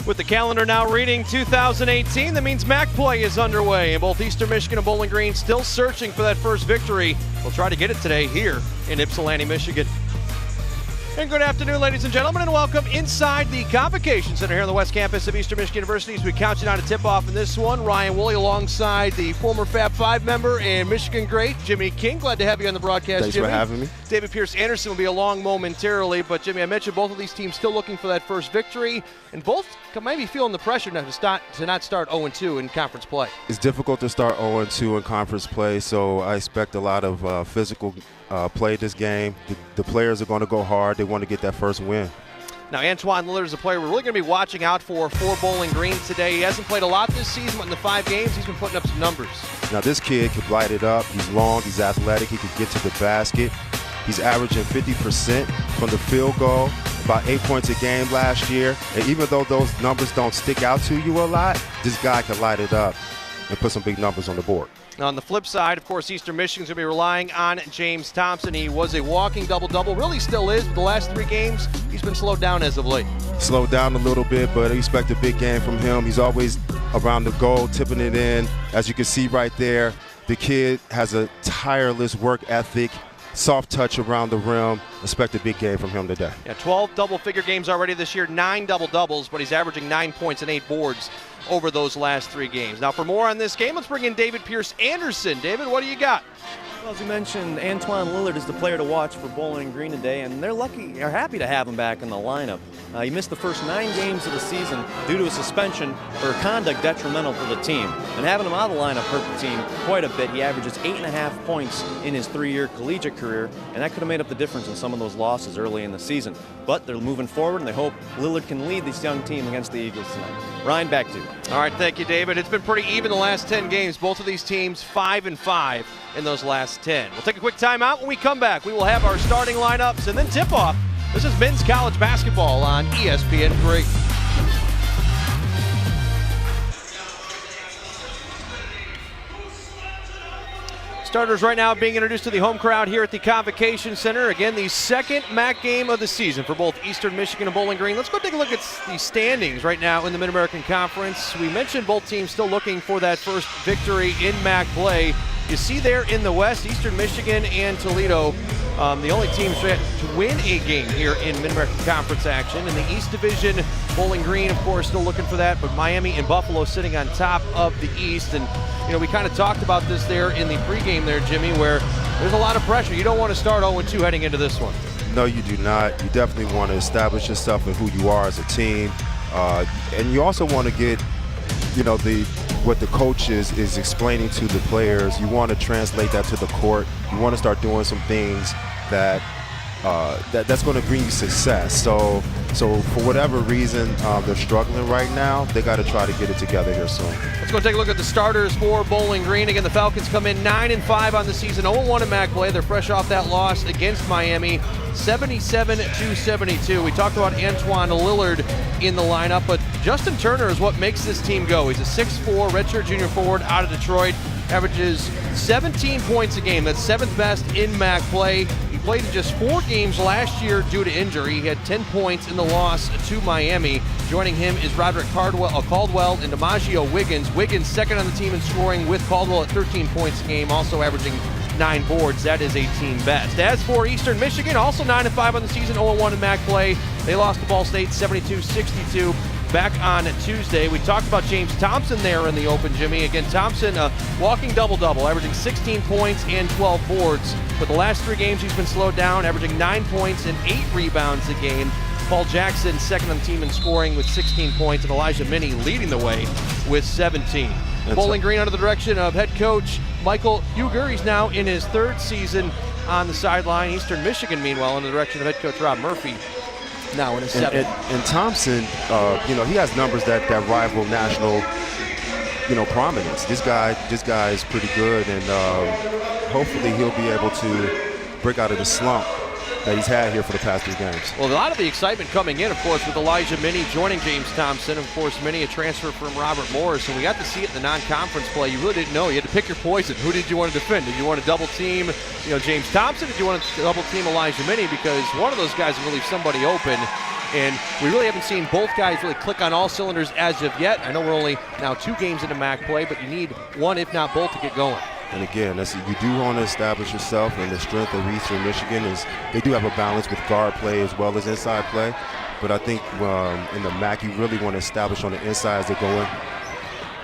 With the calendar now reading 2018, that means MAC play is underway, and both Eastern Michigan and Bowling Green still searching for that first victory. We'll try to get it today here in Ypsilanti, Michigan. And good afternoon, ladies and gentlemen, and welcome inside the Convocation Center here on the West Campus of Eastern Michigan University. As we count you down to tip-off in this one, Ryan Woolley alongside the former Fab Five member and Michigan great, Jimmy King. Glad to have you on the broadcast, Thanks Jimmy. for having me. David Pierce-Anderson will be along momentarily, but Jimmy, I mentioned both of these teams still looking for that first victory, and both maybe feeling the pressure now to not start 0-2 in conference play. It's difficult to start 0-2 in conference play, so I expect a lot of physical play this game. The players are going to go hard. They want to get that first win. Now, Antoine Lillard is a player we're really going to be watching out for Bowling Green today. He hasn't played a lot this season, but in the 5 games, he's been putting up some numbers. Now, this kid could light it up. He's long, he's athletic, he could get to the basket. He's averaging 50% from the field goal, about 8 points a game last year. And even though those numbers don't stick out to you a lot, this guy can light it up and put some big numbers on the board. Now, on the flip side, of course, Eastern Michigan's going to be relying on James Thompson. He was a walking double-double, really still is. The last 3 games, he's been slowed down as of late. Slowed down a little bit, but I expect a big game from him. He's always around the goal, tipping it in. As you can see right there, the kid has a tireless work ethic, soft touch around the rim. Expect a big game from him today. Yeah, 12 double-figure games already this year, 9 double-doubles, but he's averaging 9 points and 8 boards over those last 3 games. Now, for more on this game, let's bring in David Pierce-Anderson. David, what do you got? Well, as you mentioned, Antoine Lillard is the player to watch for Bowling Green today, and they're happy to have him back in the lineup. He missed the first 9 games of the season due to a suspension for conduct detrimental to the team. And having him out of the lineup hurt the team quite a bit. He averages 8.5 points in his 3-year collegiate career, and that could have made up the difference in some of those losses early in the season. But they're moving forward, and they hope Lillard can lead this young team against the Eagles tonight. Ryan, back to you. All right, thank you, David. It's been pretty even the last 10 games. Both of these teams 5-5 in those last 10. We'll take a quick timeout. When we come back, we will have our starting lineups and then tip-off. This is men's college basketball on ESPN3. Starters right now being introduced to the home crowd here at the Convocation Center. Again, the second MAC game of the season for both Eastern Michigan and Bowling Green. Let's go take a look at the standings right now in the Mid-American Conference. We mentioned both teams still looking for that first victory in MAC play. You see there in the West, Eastern Michigan and Toledo, the only teams to win a game here in Mid-American Conference action. In the East Division, Bowling Green, of course, still looking for that, but Miami and Buffalo sitting on top of the East. And, you know, we kind of talked about this there in the pregame there, Jimmy, where there's a lot of pressure. You don't want to start 0-2 heading into this one. No, you do not. You definitely want to establish yourself and who you are as a team. And you also want to get, you know, what the coach is explaining to the players. You want to translate that to the court. You want to start doing some things that's going to bring you success. So for whatever reason they're struggling right now, they got to try to get it together here soon. Let's go take a look at the starters for Bowling Green. Again, the Falcons come in 9-5 on the season, 0-1 in MAC play. They're fresh off that loss against Miami, 77-72. We talked about Antoine Lillard in the lineup, but Justin Turner is what makes this team go. He's a 6'4", redshirt junior forward out of Detroit, averages 17 points a game. That's 7th best in MAC play. He played in just 4 games last year due to injury. He had 10 points in the loss to Miami. Joining him is Roderick Caldwell and DiMaggio Wiggins. Wiggins second on the team in scoring with Caldwell at 13 points a game, also averaging 9 boards. That is a team best. As for Eastern Michigan, also 9-5 on the season, 0-1 in MAC play. They lost to Ball State 72-62 back on Tuesday. We talked about James Thompson there in the open, Jimmy. Again, Thompson, walking double-double, averaging 16 points and 12 boards. But the last 3 games, he's been slowed down, averaging 9 points and 8 rebounds a game. Paul Jackson, second on the team in scoring with 16 points, and Elijah Minnie leading the way with 17. Bowling Green under the direction of head coach Michael Huger. He's now in his 3rd season on the sideline. Eastern Michigan, meanwhile, under the direction of head coach Rob Murphy, now in his 7th. And Thompson, you know, he has numbers that rival national, you know, prominence. This guy is pretty good, and hopefully he'll be able to break out of the slump that he's had here for the past 3 games. Well, a lot of the excitement coming in, of course, with Elijah Minnie joining James Thompson. Of course, Minnie a transfer from Robert Morris, and we got to see it in the non-conference play. You really didn't know. You had to pick your poison. Who did you want to defend? Did you want to double team, you know, James Thompson? Did you want to double team Elijah Minnie? Because one of those guys will leave somebody open. And we really haven't seen both guys really click on all cylinders as of yet. I know we're only now 2 games into MAC play, but you need one, if not both, to get going. And again, you do want to establish yourself, and the strength of Eastern Michigan is they do have a balance with guard play as well as inside play. But I think in the MAC, you really want to establish on the inside as they're going.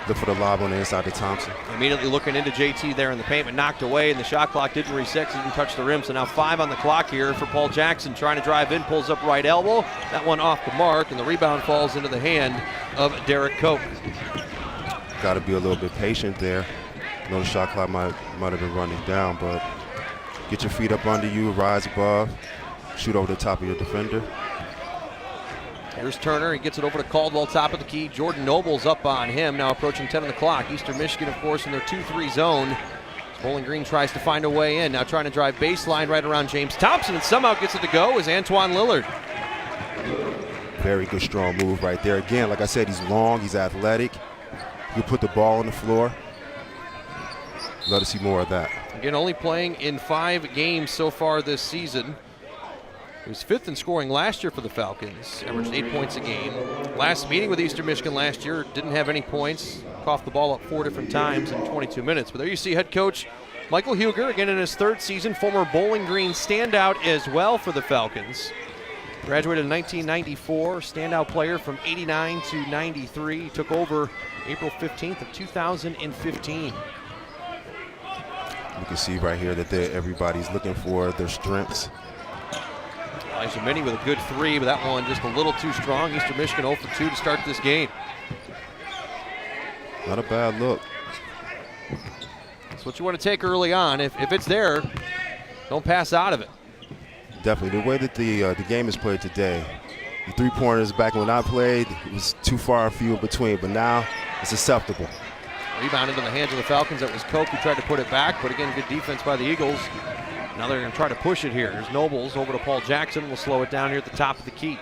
Look for the lob on the inside to Thompson. Immediately looking into JT there in the paint, but knocked away, and the shot clock didn't reset, didn't touch the rim. So now 5 on the clock here for Paul Jackson, trying to drive in, pulls up right elbow. That one off the mark, and the rebound falls into the hand of Derek Koch. Got to be a little bit patient there. I know the shot clock might have been running down, but get your feet up under you, rise above, shoot over the top of your defender. Here's Turner. He gets it over to Caldwell, top of the key. Jordan Noble's up on him, now approaching 10 on the clock. Eastern Michigan, of course, in their 2-3 zone. Bowling Green tries to find a way in. Now trying to drive baseline right around James Thompson, and somehow gets it to go is Antoine Lillard. Very good, strong move right there. Again, like I said, he's long, he's athletic. You put the ball on the floor. Love to see more of that. Again, only playing in 5 games so far this season. He was 5th in scoring last year for the Falcons, averaged 8 points a game. Last meeting with Eastern Michigan last year, didn't have any points, coughed the ball up 4 different times in 22 minutes. But there you see head coach Michael Huger, again in his 3rd season, former Bowling Green standout as well for the Falcons. Graduated in 1994, standout player from 89 to 93. He took over April 15th of 2015. You can see right here that everybody's looking for their strengths. Elijah Minnie with a good 3, but that one just a little too strong. Eastern Michigan 0 for 2 to start this game. Not a bad look. That's what you want to take early on. If it's there, don't pass out of it. Definitely. The way that the game is played today, the 3-pointers back when I played, it was too far and few in between, but now it's acceptable. Rebound into the hands of the Falcons. That was Koch who tried to put it back, but again, good defense by the Eagles. Now they're going to try to push it here. There's Nobles over to Paul Jackson. We'll slow it down here at the top of the key.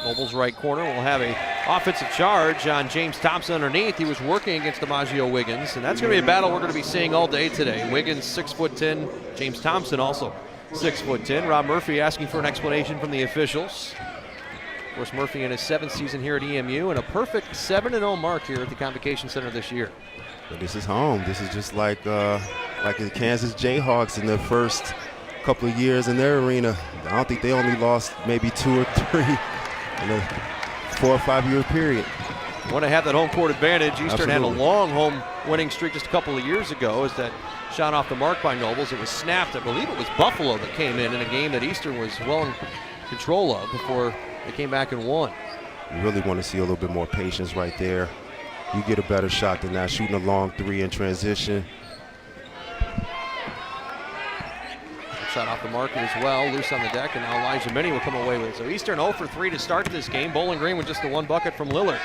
Nobles right corner will have a offensive charge on James Thompson underneath. He was working against DiMaggio Wiggins, and that's going to be a battle we're going to be seeing all day today. Wiggins 6'10", James Thompson also 6'10". Rob Murphy asking for an explanation from the officials. Of course, Murphy in his 7th season here at EMU, and a perfect 7-0 mark here at the Convocation Center this year. But this is home. This is just like the Kansas Jayhawks in their first couple of years in their arena. I don't think they only lost maybe 2 or 3 in a 4 or 5 year period. Want to have that home court advantage. Eastern Absolutely. had a long home winning streak just a couple of years ago as that shot off the mark by Nobles. It was snapped. I believe it was Buffalo that came in a game that Eastern was well in control of before they came back and won. You really want to see a little bit more patience right there. You get a better shot than that, shooting a long 3 in transition. Shot off the market as well, loose on the deck, and now Elijah Minnie will come away with it. So Eastern 0 for 3 to start this game. Bowling Green with just the 1 bucket from Lillard.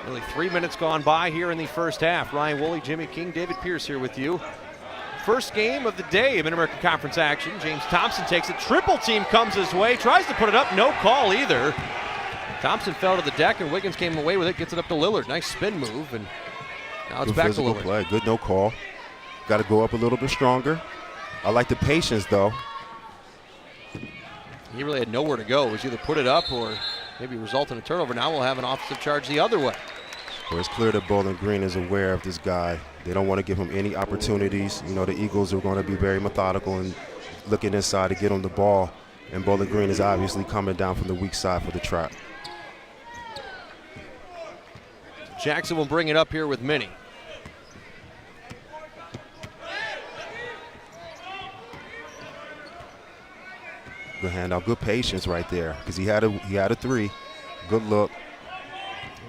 Nearly 3 minutes gone by here in the first half. Ryan Woolley, Jimmy King, David Pierce here with you. First game of the day of Mid-American Conference action. James Thompson takes it. Triple team comes his way, tries to put it up, no call either. Thompson fell to the deck, and Wiggins came away with it, gets it up to Lillard. Nice spin move, and now it's Good back to physical Lillard. play. Good no call. Got to go up a little bit stronger. I like the patience, though. He really had nowhere to go. It was either put it up or maybe result in a turnover. Now we'll have an offensive charge the other way. Well, it's clear that Bowling Green is aware of this guy. They don't want to give him any opportunities. You know, the Eagles are going to be very methodical and looking inside to get on the ball. And Bowling Green is obviously coming down from the weak side for the trap. Jackson will bring it up here with Minnie. Good handout, good patience right there because he had a 3. Good look.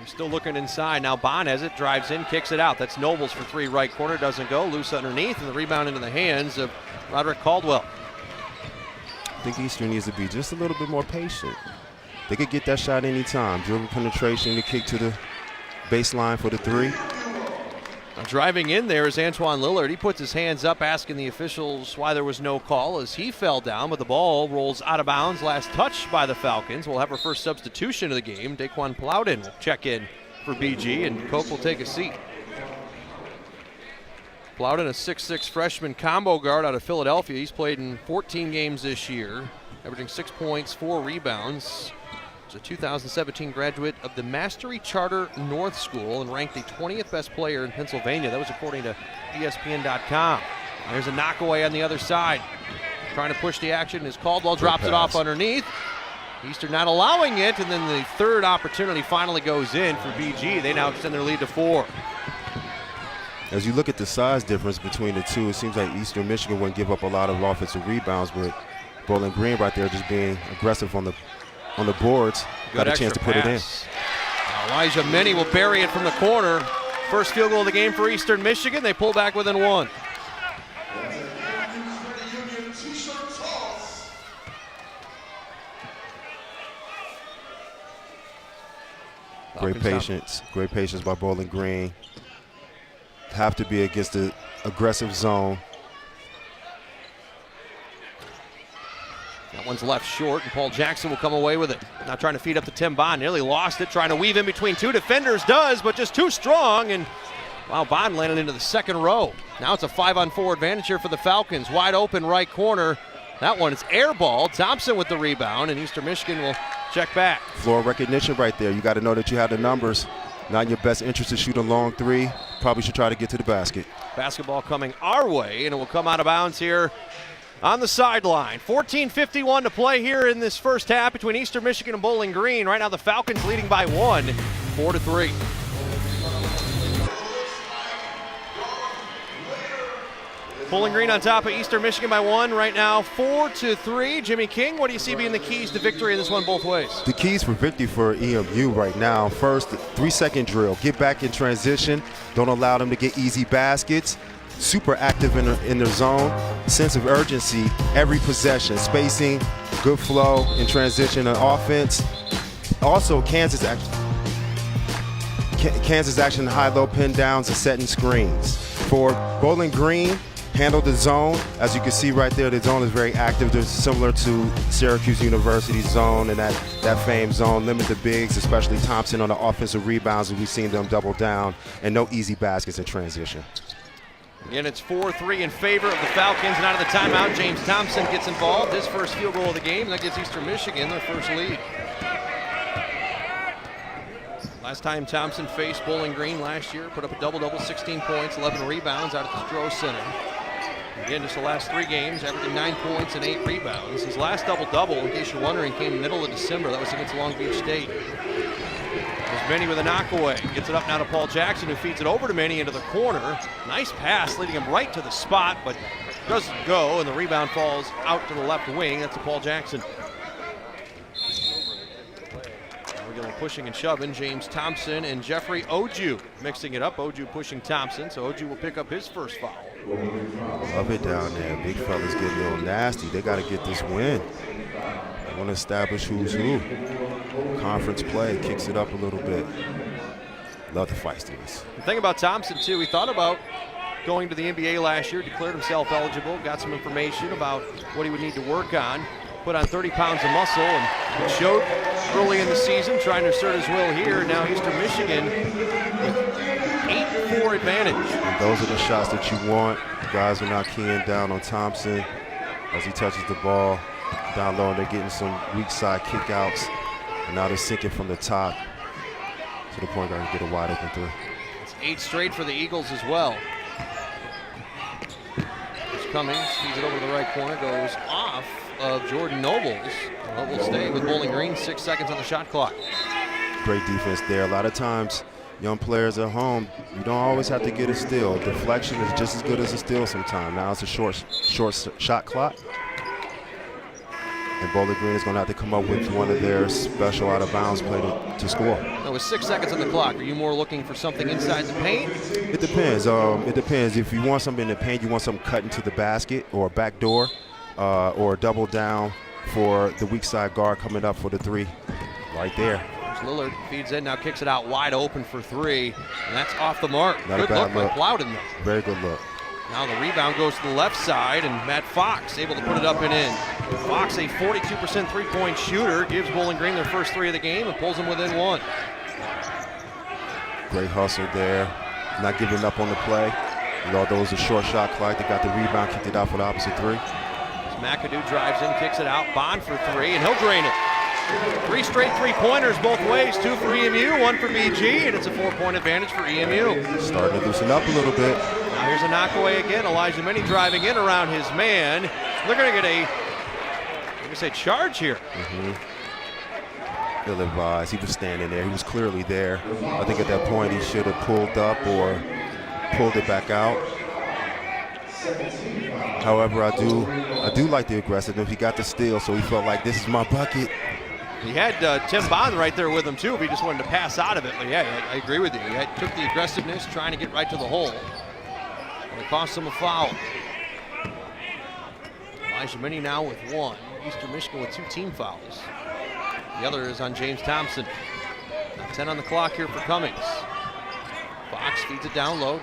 He's still looking inside. Now Bond has it, drives in, kicks it out. That's Nobles for 3 right corner, doesn't go. Loose underneath, and the rebound into the hands of Roderick Caldwell. I think Eastern needs to be just a little bit more patient. They could get that shot anytime. Dribble penetration, the kick to the baseline for the 3. Now driving in there is Antoine Lillard. He puts his hands up asking the officials why there was no call as he fell down, but the ball rolls out of bounds. Last touch by the Falcons. We'll have our first substitution of the game. Daquan Plowden will check in for BG, and Koch will take a seat. Plowden, a 6'6" freshman combo guard out of Philadelphia. He's played in 14 games this year. averaging 6 points, 4 rebounds. He's a 2017 graduate of the Mastery Charter North School and ranked the 20th best player in Pennsylvania. That was according to ESPN.com. There's a knockaway on the other side. Trying to push the action as Caldwell drops it off underneath. Eastern not allowing it, and then the third opportunity finally goes in for BG. They now extend their lead to 4. As you look at the size difference between the two, it seems like Eastern Michigan wouldn't give up a lot of offensive rebounds, but Bowling Green right there just being aggressive on the boards. Got a chance to put it in. Elijah Minnie will bury it from the corner. First field goal of the game for Eastern Michigan. They pull back within 1. Great patience by Bowling Green. Have to be against the aggressive zone. That one's left short, and Paul Jackson will come away with it. Now trying to feed up to Tim Bond. Nearly lost it, trying to weave in between 2 defenders. Does, but just too strong. And wow, Bond landed into the second row. Now it's a 5-on-4 advantage here for the Falcons. Wide open right corner. That one is air ball. Thompson with the rebound, and Eastern Michigan will check back. Floor recognition right there. You got to know that you have the numbers. Not in your best interest to shoot a long 3. Probably should try to get to the basket. Basketball coming our way, and it will come out of bounds here on the sideline. 14:51 to play here in this first half between Eastern Michigan and Bowling Green. Right now the Falcons leading by 1, 4-3. Bowling Green on top of Eastern Michigan by 1 right now, 4-3. Jimmy King, what do you see being the keys to victory in this one both ways? The keys for victory for EMU right now, first, 3-second drill. Get back in transition. Don't allow them to get easy baskets. Super active in their zone. Sense of urgency every possession. Spacing, good flow in transition and offense. Also, Kansas action, high-low pin downs and setting screens. For Bowling Green, handle the zone. As you can see right there, the zone is very active. They're similar to Syracuse University's zone and that famed zone. Limit the bigs, especially Thompson on the offensive rebounds, and we've seen them double down, and no easy baskets in transition. Again, it's 4-3 in favor of the Falcons, and out of the timeout, James Thompson gets involved. His first field goal of the game, and that gives Eastern Michigan their first lead. Last time Thompson faced Bowling Green last year, put up a double-double, 16 points, 11 rebounds out at the Stroh Center. Again, just the last 3 games, averaging 9 points and 8 rebounds. His last double-double, in case you're wondering, came middle of December. That was against Long Beach State. There's Minnie with a knockaway. Gets it up now to Paul Jackson, who feeds it over to Minnie into the corner. Nice pass, leading him right to the spot, but doesn't go, and the rebound falls out to the left wing. That's a Paul Jackson. We're going pushing and shoving. James Thompson and Jeffrey Oju mixing it up. Oju pushing Thompson, so Oju will pick up his first foul. Love it down there. Big fellas getting a little nasty. They got to get this win. They want to establish who's who. Conference play, kicks it up a little bit. Love the feistiness. The thing about Thompson, too, he thought about going to the NBA last year, declared himself eligible, got some information about what he would need to work on, put on 30 pounds of muscle, and showed early in the season, trying to assert his will here. Now Eastern Michigan with 8-4 advantage. And those are the shots that you want. The guys are not keying down on Thompson as he touches the ball down low, and they're getting some weak side kickouts. And now they're sinking from the top to the point where they get a wide open 3. It's 8 straight for the Eagles as well. It's Cummings, feeds it over to the right corner, goes off of Jordan Nobles. Nobles stay with Bowling Green, 6 seconds on the shot clock. Great defense there. A lot of times, young players at home, you don't always have to get a steal. Deflection is just as good as a steal sometimes. Now it's a short shot clock. And Bowling Green is going to have to come up with one of their special out-of-bounds play to score. Now with 6 seconds on the clock, are you more looking for something inside the paint? It depends. It depends. If you want something in the paint, you want something cut into the basket or a back door or a double down for the weak side guard coming up for the 3 right there. There's Lillard, feeds in, now kicks it out wide open for 3, and that's off the mark. Not good a bad look by Plowden. Very good look. Now the rebound goes to the left side, and Matt Fox able to put it up and in. Fox, a 42% three-point shooter, gives Bowling Green their first 3 of the game and pulls them within 1. Great hustle there. Not giving up on the play. Although it was a short shot clock, they got the rebound, kicked it out for the opposite 3. McAdoo drives in, kicks it out. Bond for three, and he'll drain it. 3 straight three-pointers both ways, 2 for EMU, 1 for BG, and it's a 4-point advantage for EMU. Starting to loosen up a little bit. Now here's a knockaway again. Elijah Minnie driving in around his man. They're going to get a, I'm going to say, charge here. Ill advised. He was standing there. He was clearly there. I think at that point he should have pulled up or pulled it back out. However, I do like the aggressiveness. He got the steal, so he felt like this is my bucket. He had Tim Bond right there with him too, but he just wanted to pass out of it. But yeah, I agree with you. He took the aggressiveness, trying to get right to the hole. And it cost him a foul. Elijah Minnie now with 1. Eastern Michigan with 2 team fouls. The other is on James Thompson. Now 10 on the clock here for Cummings. Fox feeds it down low.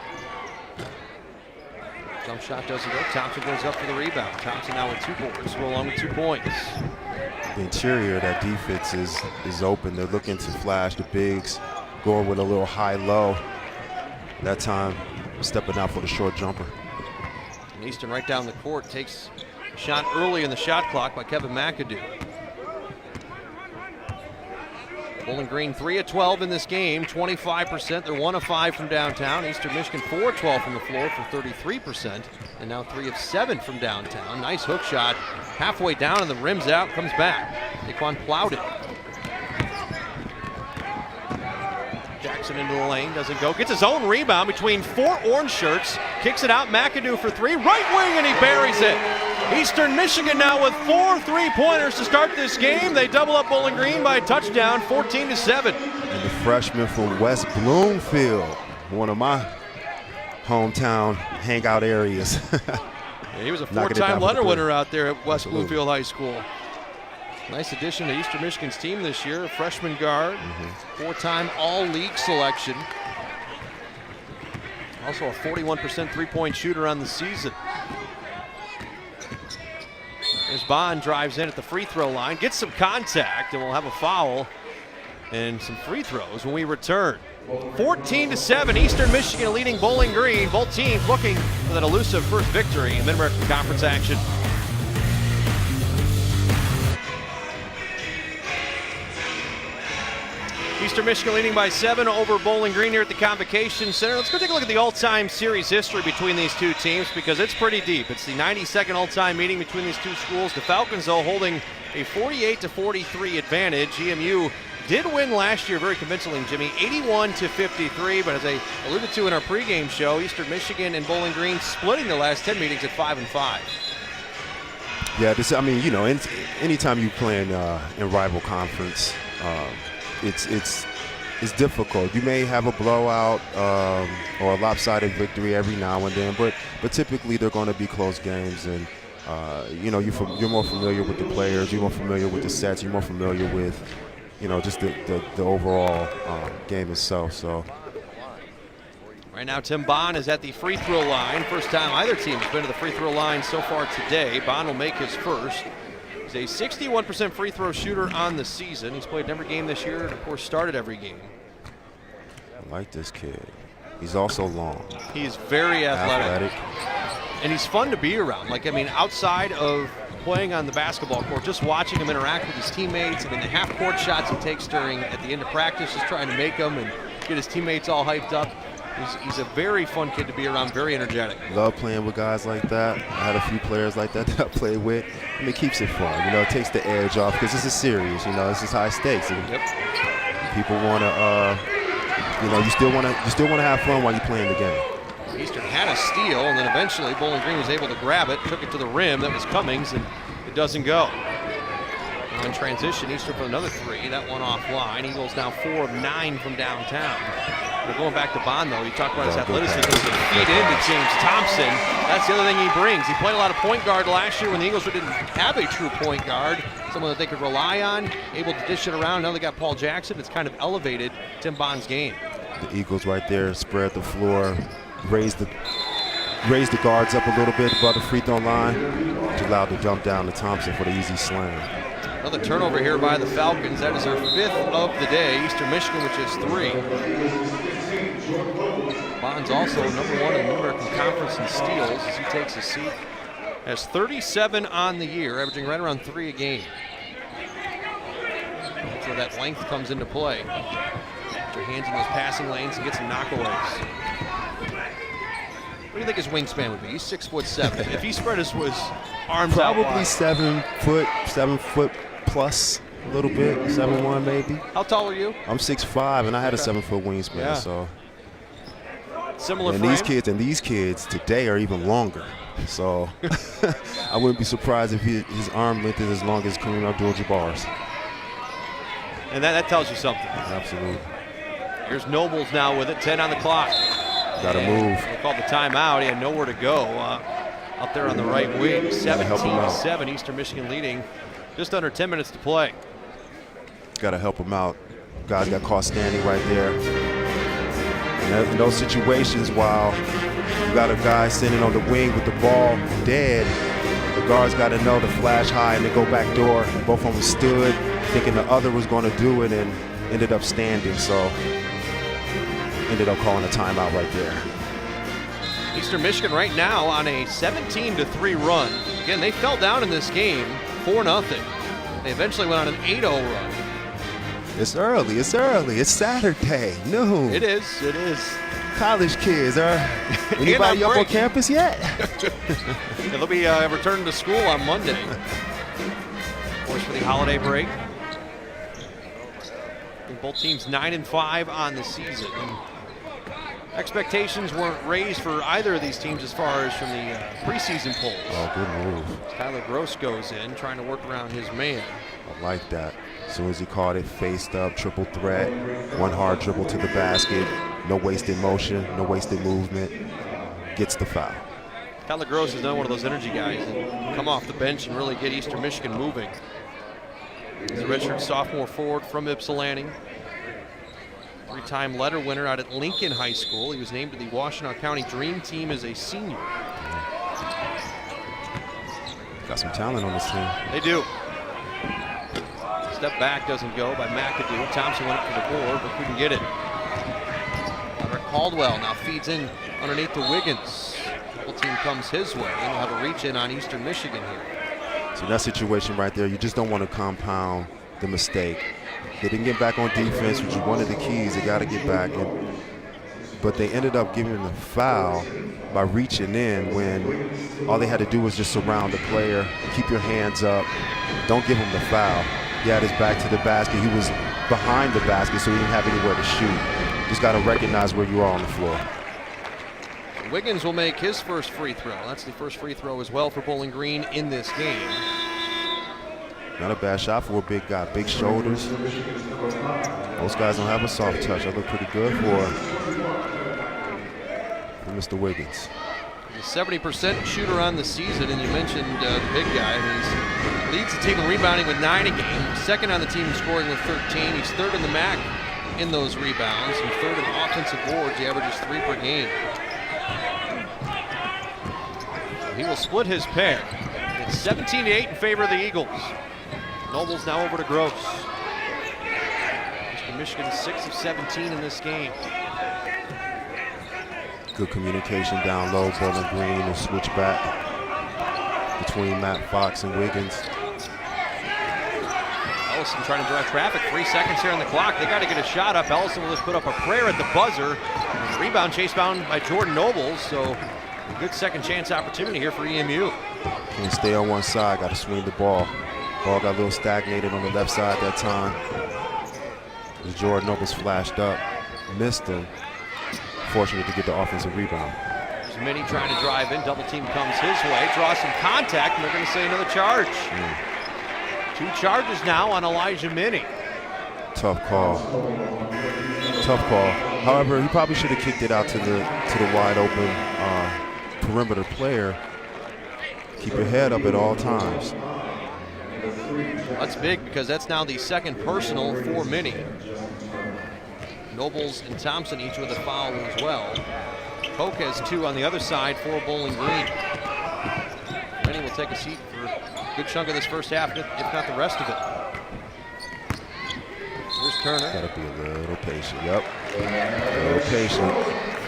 Jump shot doesn't go. Thompson goes up for the rebound. Thompson now with 2 boards, along with 2 points. The interior of that defense is open. They're looking to flash the bigs, going with a little high-low. That time, stepping out for the short jumper. And Eastern right down the court takes a shot early in the shot clock by Kevin McAdoo. Bowling Green 3 of 12 in this game, 25%. They're 1 of 5 from downtown. Eastern Michigan 4 of 12 from the floor for 33%. And now 3 of 7 from downtown. Nice hook shot. Halfway down and the rim's out, comes back. Daquan plowed it. Jackson into the lane, doesn't go. Gets his own rebound between 4 orange shirts. Kicks it out, McAdoo for 3. Right wing, and he buries it. Eastern Michigan now with 4 3-pointers to start this game. They double up Bowling Green by a touchdown, 14-7. And the freshman from West Bloomfield, one of my hometown hangout areas. Yeah, he was a 4-time letter winner out there at West Bloomfield High School. Nice addition to Eastern Michigan's team this year, a freshman guard, 4-time all-league selection. Also a 41% three-point shooter on the season. There's Bond, drives in at the free throw line, gets some contact, and we'll have a foul and some free throws when we return. 14-7, Eastern Michigan leading Bowling Green. Both teams looking for that elusive first victory in Mid-American Conference action. Eastern Michigan leading by 7 over Bowling Green here at the Convocation Center. Let's go take a look at the all-time series history between these two teams because it's pretty deep. It's the 92nd all-time meeting between these two schools. The Falcons, though, holding a 48-43 advantage. EMU did win last year very convincingly, Jimmy, 81-53. But as I alluded to in our pregame show, Eastern Michigan and Bowling Green splitting the last 10 meetings at 5-5. Yeah, I mean, you know, anytime you play in rival conference, it's difficult. You may have a blowout or a lopsided victory every now and then, but typically they're going to be close games, and you know, you're more familiar with the players, you're more familiar with the sets, you're more familiar with, you know, just the overall game itself. So right now, Tim Bond is at the free throw line. First time either team has been to the free throw line so far today. Bond will make his first. He's a 61% free throw shooter on the season. He's played in every game this year and, of course, started every game. I like this kid. He's also long. He's very athletic. And he's fun to be around. Like, I mean, outside of playing on the basketball court, just watching him interact with his teammates. I mean, the half-court shots he takes at the end of practice, just trying to make them and get his teammates all hyped up. He's a very fun kid to be around, very energetic. Love playing with guys like that. I had a few players like that I played with. I mean, it keeps it fun. You know, it takes the edge off because this is serious. You know, this is high stakes. And people want to, you know, you still want to have fun while you're playing the game. Eastern had a steal, and then eventually Bowling Green was able to grab it, took it to the rim. That was Cummings, and it doesn't go. In transition, Eastern for another 3. That one offline. Eagles now 4 of 9 from downtown. We're going back to Bond, though. You talked about his athleticism. He can feed into James Thompson. That's the other thing he brings. He played a lot of point guard last year when the Eagles didn't have a true point guard, someone that they could rely on, able to dish it around. Now they got Paul Jackson. It's kind of elevated Tim Bond's game. The Eagles right there spread the floor, raise the guards up a little bit above the free throw line, which allowed the dump down to Thompson for the easy slam. Another turnover here by the Falcons. That is their 5th of the day. Eastern Michigan, which is 3. Bond's also number 1 in the Mid-American Conference in steals as he takes a seat Has 37 on the year, averaging right around 3 a game. That's where that length comes into play. Put your hands in those passing lanes and get some knockaways. What do you think his wingspan would be? He's 6'7". If he spread his arms out Probably wide. 7 foot plus a little bit, 7'1" maybe. How tall are you? I'm 6'5", and I had a 7-foot wingspan. Yeah. So. Similar And frame? these kids today are even longer. So I wouldn't be surprised if his arm length is as long as Kareem Abdul-Jabbar's. And that tells you something. Absolutely. Here's Nobles now with it, 10 on the clock. Got to move. They called the timeout. He had nowhere to go. Up there on the right wing, help him out. 17-7, Eastern Michigan leading. Just under 10 minutes to play. Got to help him out. Guys got caught standing right there. And in those situations, while you got a guy sitting on the wing with the ball dead, the guards got to know to flash high and then go back door. Both of them stood, thinking the other was going to do it, and ended up standing. So ended up calling a timeout right there. Eastern Michigan right now on a 17-3 run. Again, they fell down in this game 4-0. They eventually went on an 8-0 run. It's early. It's early. It's Saturday, noon. It is. College kids. Anybody up on campus yet? They'll be returning to school on Monday. Of course, for the holiday break. I think both teams 9-5 on the season. Expectations weren't raised for either of these teams as far as from the preseason polls. Oh, good move. Tyler Gross goes in, trying to work around his man. I like that. As soon as he caught it, faced up, triple threat, one hard dribble to the basket, no wasted motion, no wasted movement, gets the foul. Tyler Gross is another one of those energy guys that come off the bench and really get Eastern Michigan moving. He's a redshirt sophomore forward from Ypsilanti. 3-time letter winner out at Lincoln High School. He was named to the Washtenaw County Dream Team as a senior. Got some talent on this team. They do. Step back doesn't go by McAdoo. Thompson went up for the board, but couldn't get it. Robert Caldwell now feeds in underneath to Wiggins. Double team comes his way, and we'll have a reach in on Eastern Michigan here. So that situation right there, you just don't want to compound the mistake. They didn't get back on defense, which is one of the keys. They got to get back. But they ended up giving the foul by reaching in when all they had to do was just surround the player, keep your hands up, don't give him the foul. He had his back to the basket. He was behind the basket, so he didn't have anywhere to shoot. Just got to recognize where you are on the floor. Wiggins will make his first free throw. That's the first free throw as well for Bowling Green in this game. Not a bad shot for a big guy. Big shoulders. Most guys don't have a soft touch. That looked pretty good for Mr. Wiggins. He's a 70% shooter on the season, and you mentioned the big guy. He leads the team in rebounding with 9 a game. Second on the team in scoring with 13. He's third in the MAC in those rebounds and third in offensive boards. He averages 3 per game. He will split his pair. It's 17-8 in favor of the Eagles. Nobles now over to Gross. Eastern Michigan 6 of 17 in this game. Good communication down low. Bowling Green will switch back between Matt Fox and Wiggins. Ellison trying to drive traffic. 3 seconds here on the clock. They got to get a shot up. Ellison will just put up a prayer at the buzzer. Rebound chase bound by Jordan Nobles. So a good second chance opportunity here for EMU. Can't stay on one side. Got to swing the ball. Ball got a little stagnated on the left side that time. As Jordan Nobles flashed up, missed him. Fortunate to get the offensive rebound. There's Minnie trying to drive in. Double team comes his way. Draws some contact, and they're going to say another charge. 2 charges now on Elijah Minnie. Tough call. Tough call. However, he probably should have kicked it out to the wide open perimeter player. Keep your head up at all times. That's big because that's now the second personal for Minnie. Nobles and Thompson each with a foul as well. Koch has 2 on the other side for Bowling Green. Minnie will take a seat for a good chunk of this first half, if not the rest of it. Here's Turner. Gotta be a little patient. Yep. A little patient.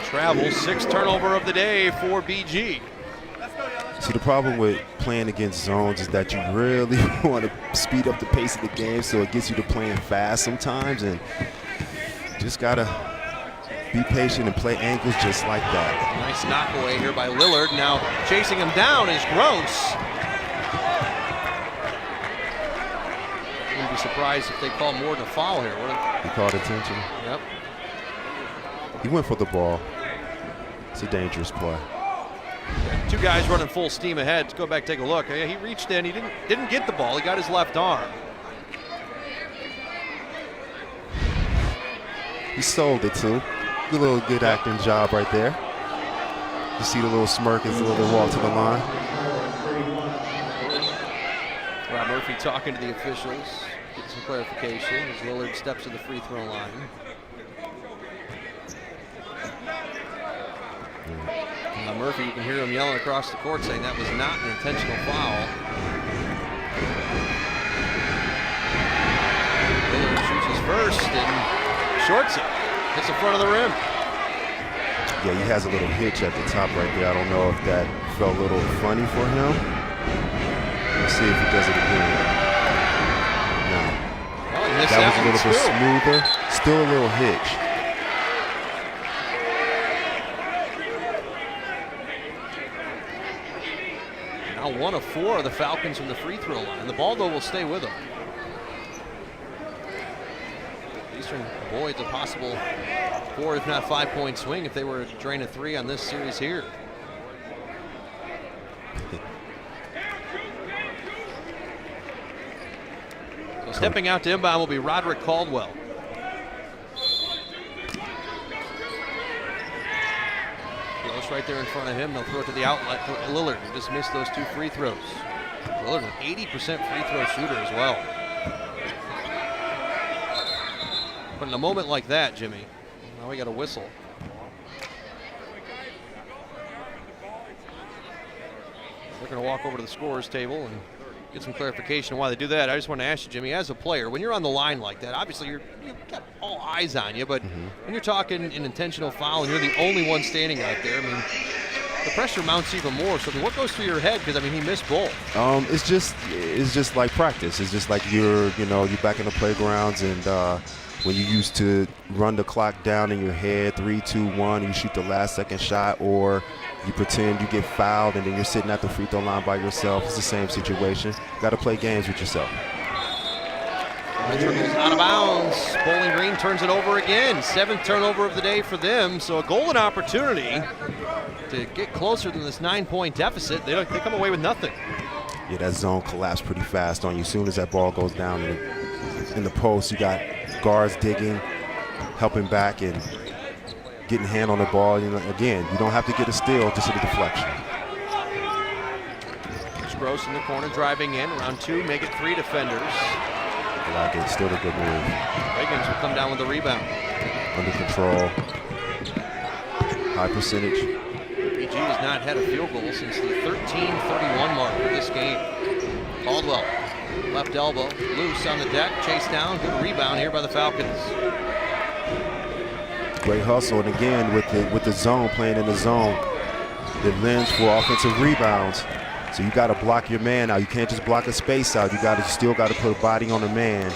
Travels, 6th turnover of the day for BG. See, the problem with playing against zones is that you really want to speed up the pace of the game, so it gets you to playing fast sometimes, and just got to be patient and play angles just like that. Nice knockaway here by Lillard. Now chasing him down is Gross. Wouldn't be surprised if they call more than a foul here. He called attention. Yep. He went for the ball. It's a dangerous play. Two guys running full steam ahead. Let's go back, take a look. Yeah, he reached in. He didn't get the ball. He got his left arm. He sold it too. A little good acting job right there. You see the little smirk as Lillard walked to the line. Rob Murphy talking to the officials. Get some clarification as Lillard steps to the free throw line. Murphy, you can hear him yelling across the court saying that was not an intentional foul. Lillard shoots his first and shorts it. Hits the front of the rim. Yeah, he has a little hitch at the top right there. I don't know if that felt a little funny for him. Let's see if he does it again. No. Well, that was a little bit smoother. Still a little hitch. Now 1 of 4 of the Falcons from the free throw line. The ball, though, will stay with them. Eastern avoids a possible 4, if not 5-point swing if they were to drain a 3 on this series here. So stepping out to inbound will be Roderick Caldwell. Right there in front of him. They'll throw it to the outlet to Lillard, who just missed those 2 free throws. Lillard, an 80% free throw shooter as well. But in a moment like that, Jimmy, now we got a whistle. They're going to walk over to the scorer's table and get some clarification on why they do that. I just want to ask you, Jimmy, as a player, when you're on the line like that, obviously you've got all eyes on you, but when you're talking an intentional foul and you're the only one standing out there, I mean, the pressure mounts even more. So what goes through your head? Because I mean, he missed both. It's just like practice. It's just like you're back in the playgrounds, and when you used to run the clock down in your head, 3, 2, 1, and you shoot the last second shot, or you pretend you get fouled and then you're sitting at the free throw line by yourself. It's the same situation. You got to play games with yourself. Goes out of bounds. Bowling Green turns it over again. 7th turnover of the day for them. So a golden opportunity to get closer than this 9-point deficit. They come away with nothing. Yeah, that zone collapsed pretty fast on you. As soon as that ball goes down in the post, you got guards digging, helping back, and getting a hand on the ball. You know, again, you don't have to get a steal, just a deflection. It's Gross in the corner, driving in. Round 2, make it 3 defenders. I like it. Still a good move. Wiggins will come down with the rebound. Under control. High percentage. PG has not had a field goal since the 13:31 mark of this game. Caldwell, left elbow, loose on the deck, chased down, good rebound here by the Falcons. Great hustle, and again with the zone, playing in the zone, it lends for offensive rebounds. So you got to block your man out. You can't just block a space out. You still got to put a body on the man.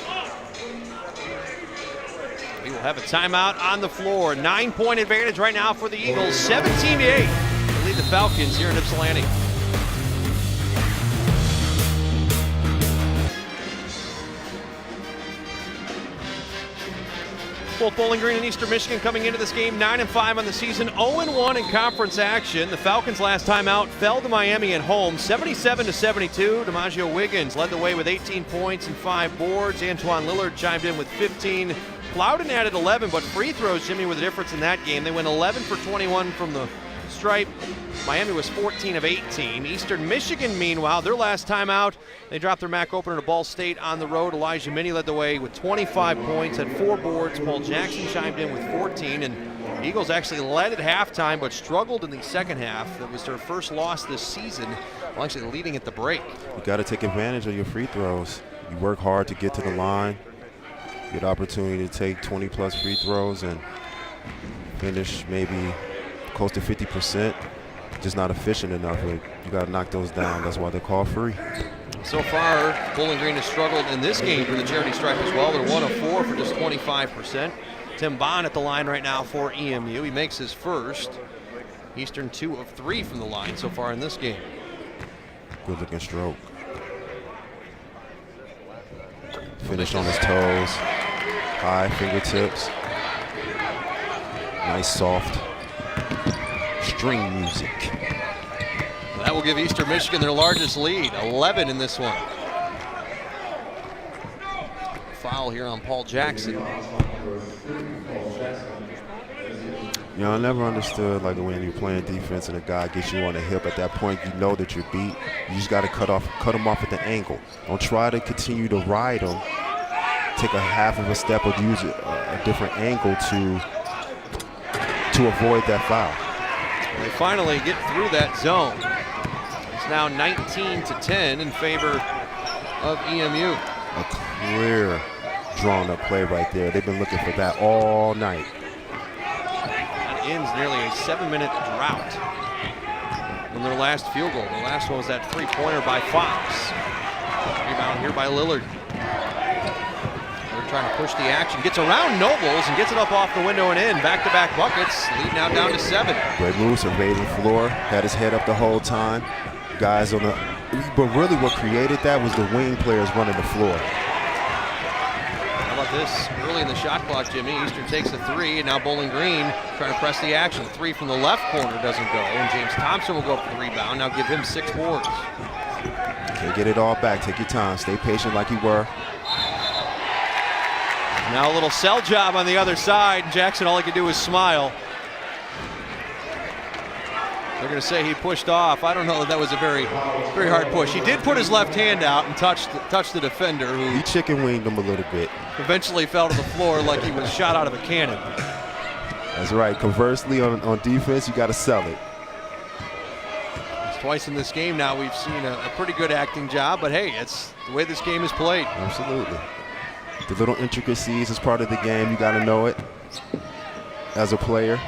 We will have a timeout on the floor. 9-point advantage right now for the Eagles. 17-8. They lead the Falcons here in Ypsilanti. Both Bowling Green and Eastern Michigan coming into this game 9-5 on the season, 0-1 in conference action. The Falcons last time out fell to Miami at home, 77-72. DiMaggio Wiggins led the way with 18 points and 5 boards. Antoine Lillard chimed in with 15. Plowden added 11, but free throws, Jimmy, were the difference in that game. They went 11 for 21 from the stripe. Miami was 14 of 18. Eastern Michigan, meanwhile, their last time out, they dropped their MAC opener to Ball State on the road. Elijah Minnie led the way with 25 points, had 4 boards. Paul Jackson chimed in with 14, and the Eagles actually led at halftime, but struggled in the second half. That was their first loss this season, well, actually leading at the break. You got to take advantage of your free throws. You work hard to get to the line, get opportunity to take 20-plus free throws and finish maybe close to 50%. just not efficient enough. You got to knock those down. That's why they're called free. So far, Bowling Green has struggled in this game for the charity stripe as well. They're 1 of 4 for just 25%. Tim Bond at the line right now for EMU. He makes his first. Eastern 2 of 3 from the line so far in this game. Good looking stroke. Finish on his toes. High fingertips. Nice soft string music. That will give Eastern Michigan their largest lead, 11 in this one. Foul here on Paul Jackson. You know, I never understood, like, when you're playing defense and a guy gets you on the hip at that point, you know that you're beat. You just got to cut him off at the ankle. Don't try to continue to ride him. Take a half of a step or use a different angle to avoid that foul. They finally get through that zone. It's now 19-10 in favor of EMU. A clear drawn-up play right there. They've been looking for that all night. That ends nearly a 7-minute drought in their last field goal. The last one was that three-pointer by Fox. Rebound here by Lillard. They're trying to push the action. Gets around Nobles and gets it up off the window and in. Back-to-back buckets. Lead now down to 7. Great move, surveying the floor. Had his head up the whole time. Guys on the... But really what created that was the wing players running the floor. How about this? Early in the shot clock, Jimmy. Eastern takes a 3, and now Bowling Green trying to press the action. 3 from the left corner doesn't go, and James Thompson will go up for the rebound. Now give him 6 boards. Okay, get it all back. Take your time. Stay patient like you were. Now a little cell job on the other side. Jackson, all he could do was smile. They're going to say he pushed off. I don't know that that was a very hard push. He did put his left hand out and touch the defender, who He chicken winged him a little bit. eventually fell to the floor like he was shot out of a cannon. That's right. Conversely, on defense, you got to sell it. It's twice in this game now we've seen a pretty good acting job, but hey, it's the way this game is played. Absolutely. The little intricacies is part of the game. You got to know it as a player.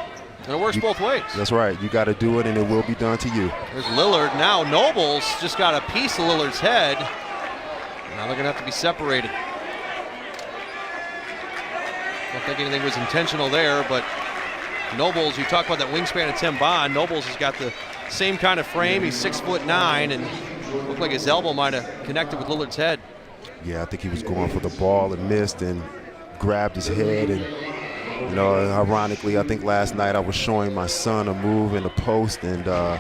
And it works both ways. That's right. You got to do it, and it will be done to you. There's Lillard. Now Nobles just got a piece of Lillard's head. Now they're going to have to be separated. Don't think anything was intentional there, but Nobles, you talk about that wingspan of Tim Bond. Nobles has got the same kind of frame. He's 6'9", and looked like his elbow might have connected with Lillard's head. Yeah, I think he was going for the ball and missed and grabbed his head. And, you know, ironically, I think last night I was showing my son a move in the post, and at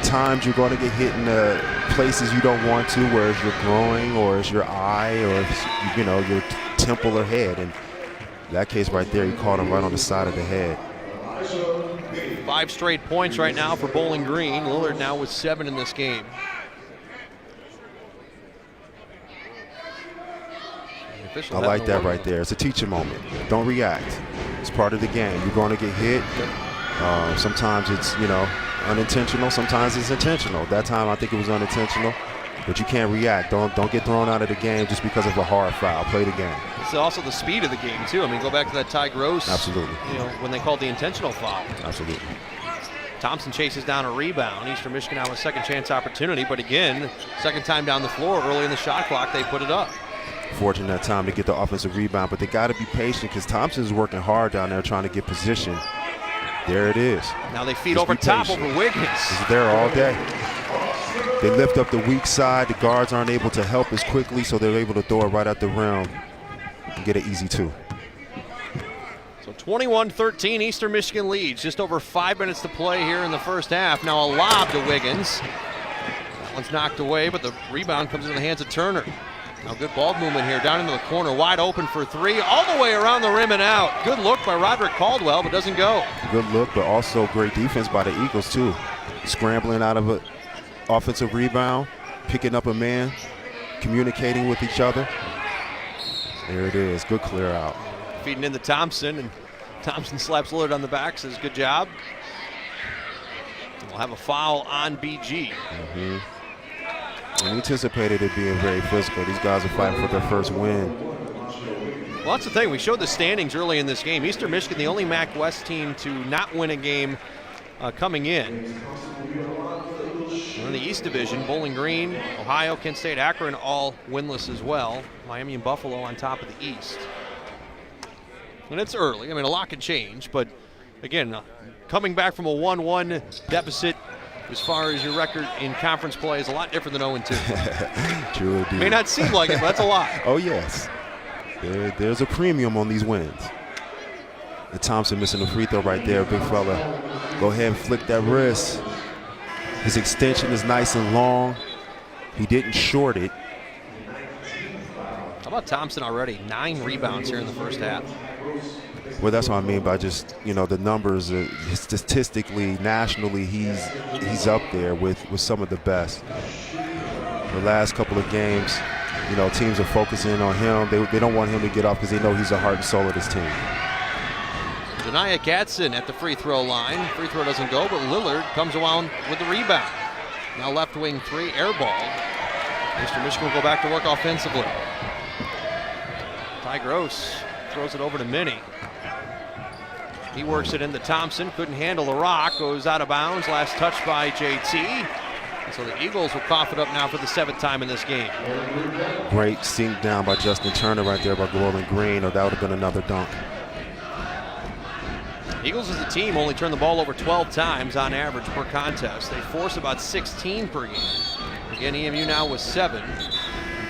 times you're going to get hit in the places you don't want to, where it's your groin or it's your eye or it's, you know, your temple or head. And in that case right there, he caught him right on the side of the head. 5 straight points right now for Bowling Green. Lillard now with 7 in this game. I like that right there. It's a teaching moment. Don't react. It's part of the game. You're going to get hit. Sometimes it's, you know, unintentional. Sometimes it's intentional. That time I think it was unintentional. But you can't react. Don't get thrown out of the game just because of a hard foul. Play the game. It's also the speed of the game, too. I mean, go back to that Ty Gross. Absolutely. You know, when they called the intentional foul. Absolutely. Thompson chases down a rebound. Eastern Michigan now a second chance opportunity. But again, second time down the floor early in the shot clock, they put it up. Fortunate that time to get the offensive rebound, but they got to be patient because Thompson's working hard down there trying to get position. There it is. Now they feed Just over be top patient. over Wiggins. He's there all day. They lift up the weak side. The guards aren't able to help as quickly, so they're able to throw it right at the rim and get an easy 2. So 21-13, Eastern Michigan leads. Just over 5 minutes to play here in the first half. Now a lob to Wiggins. That one's knocked away, but the rebound comes into the hands of Turner. Now good ball movement here, down into the corner, wide open for 3, all the way around the rim and out. Good look by Roderick Caldwell, but doesn't go. Good look, but also great defense by the Eagles, too. Scrambling out of an offensive rebound, picking up a man, communicating with each other. There it is, good clear out. Feeding in to Thompson, and Thompson slaps Lillard on the back, says good job. We'll have a foul on BG. We anticipated it being very physical. These guys are fighting for their first win. Well, that's the thing. We showed the standings early in this game. Eastern Michigan, the only MAC West team to not win a game coming in. In the East Division, Bowling Green, Ohio, Kent State, Akron all winless as well. Miami and Buffalo on top of the East. And it's early. I mean, a lot can change, but again, coming back from a 1-1 deficit as far as your record in conference play is a lot different than 0-2. True indeed. May not seem like it, but that's a lot. Oh, yes. There's a premium on these wins. And Thompson missing a free throw right there, big fella. Go ahead and flick that wrist. His extension is nice and long. He didn't short it. How about Thompson already? 9 rebounds here in the first half. Well, that's what I mean by just, the numbers. Statistically, nationally, he's up there with some of the best. The last couple of games, teams are focusing on him. They don't want him to get off because they know he's the heart and soul of this team. Janiyah Gadsden at the free throw line. Free throw doesn't go, but Lillard comes around with the rebound. Now left wing 3, air ball. Eastern Michigan will go back to work offensively. Ty Gross throws it over to Minnie. He works it into Thompson, couldn't handle the rock, goes out of bounds, last touch by JT. And so the Eagles will cough it up now for the 7th time in this game. Great sink down by Justin Turner right there by Bowling Green, or that would have been another dunk. Eagles as a team only turn the ball over 12 times on average per contest. They force about 16 per game. Again, EMU now with 7.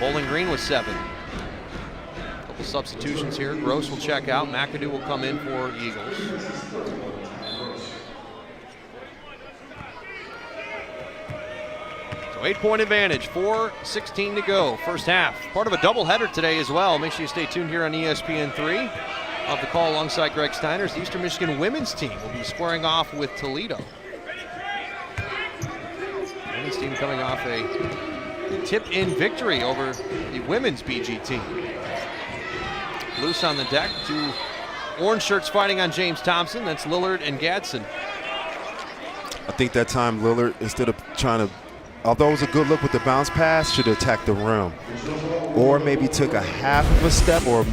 Bowling Green with 7. A couple substitutions here. Gross will check out. McAdoo will come in for Eagles. So 8-point advantage, 4:16 to go, first half. Part of a doubleheader today as well. Make sure you stay tuned here on ESPN3. Of the call alongside Greg Steiner's, the Eastern Michigan women's team will be squaring off with Toledo. Women's team coming off a tip-in victory over the women's BG team. Loose on the deck, 2 orange shirts fighting on James Thompson. That's Lillard and Gadsden. I think that time Lillard, instead of trying to, although it was a good look with the bounce pass, should have attacked the rim. Or maybe took a half of a step or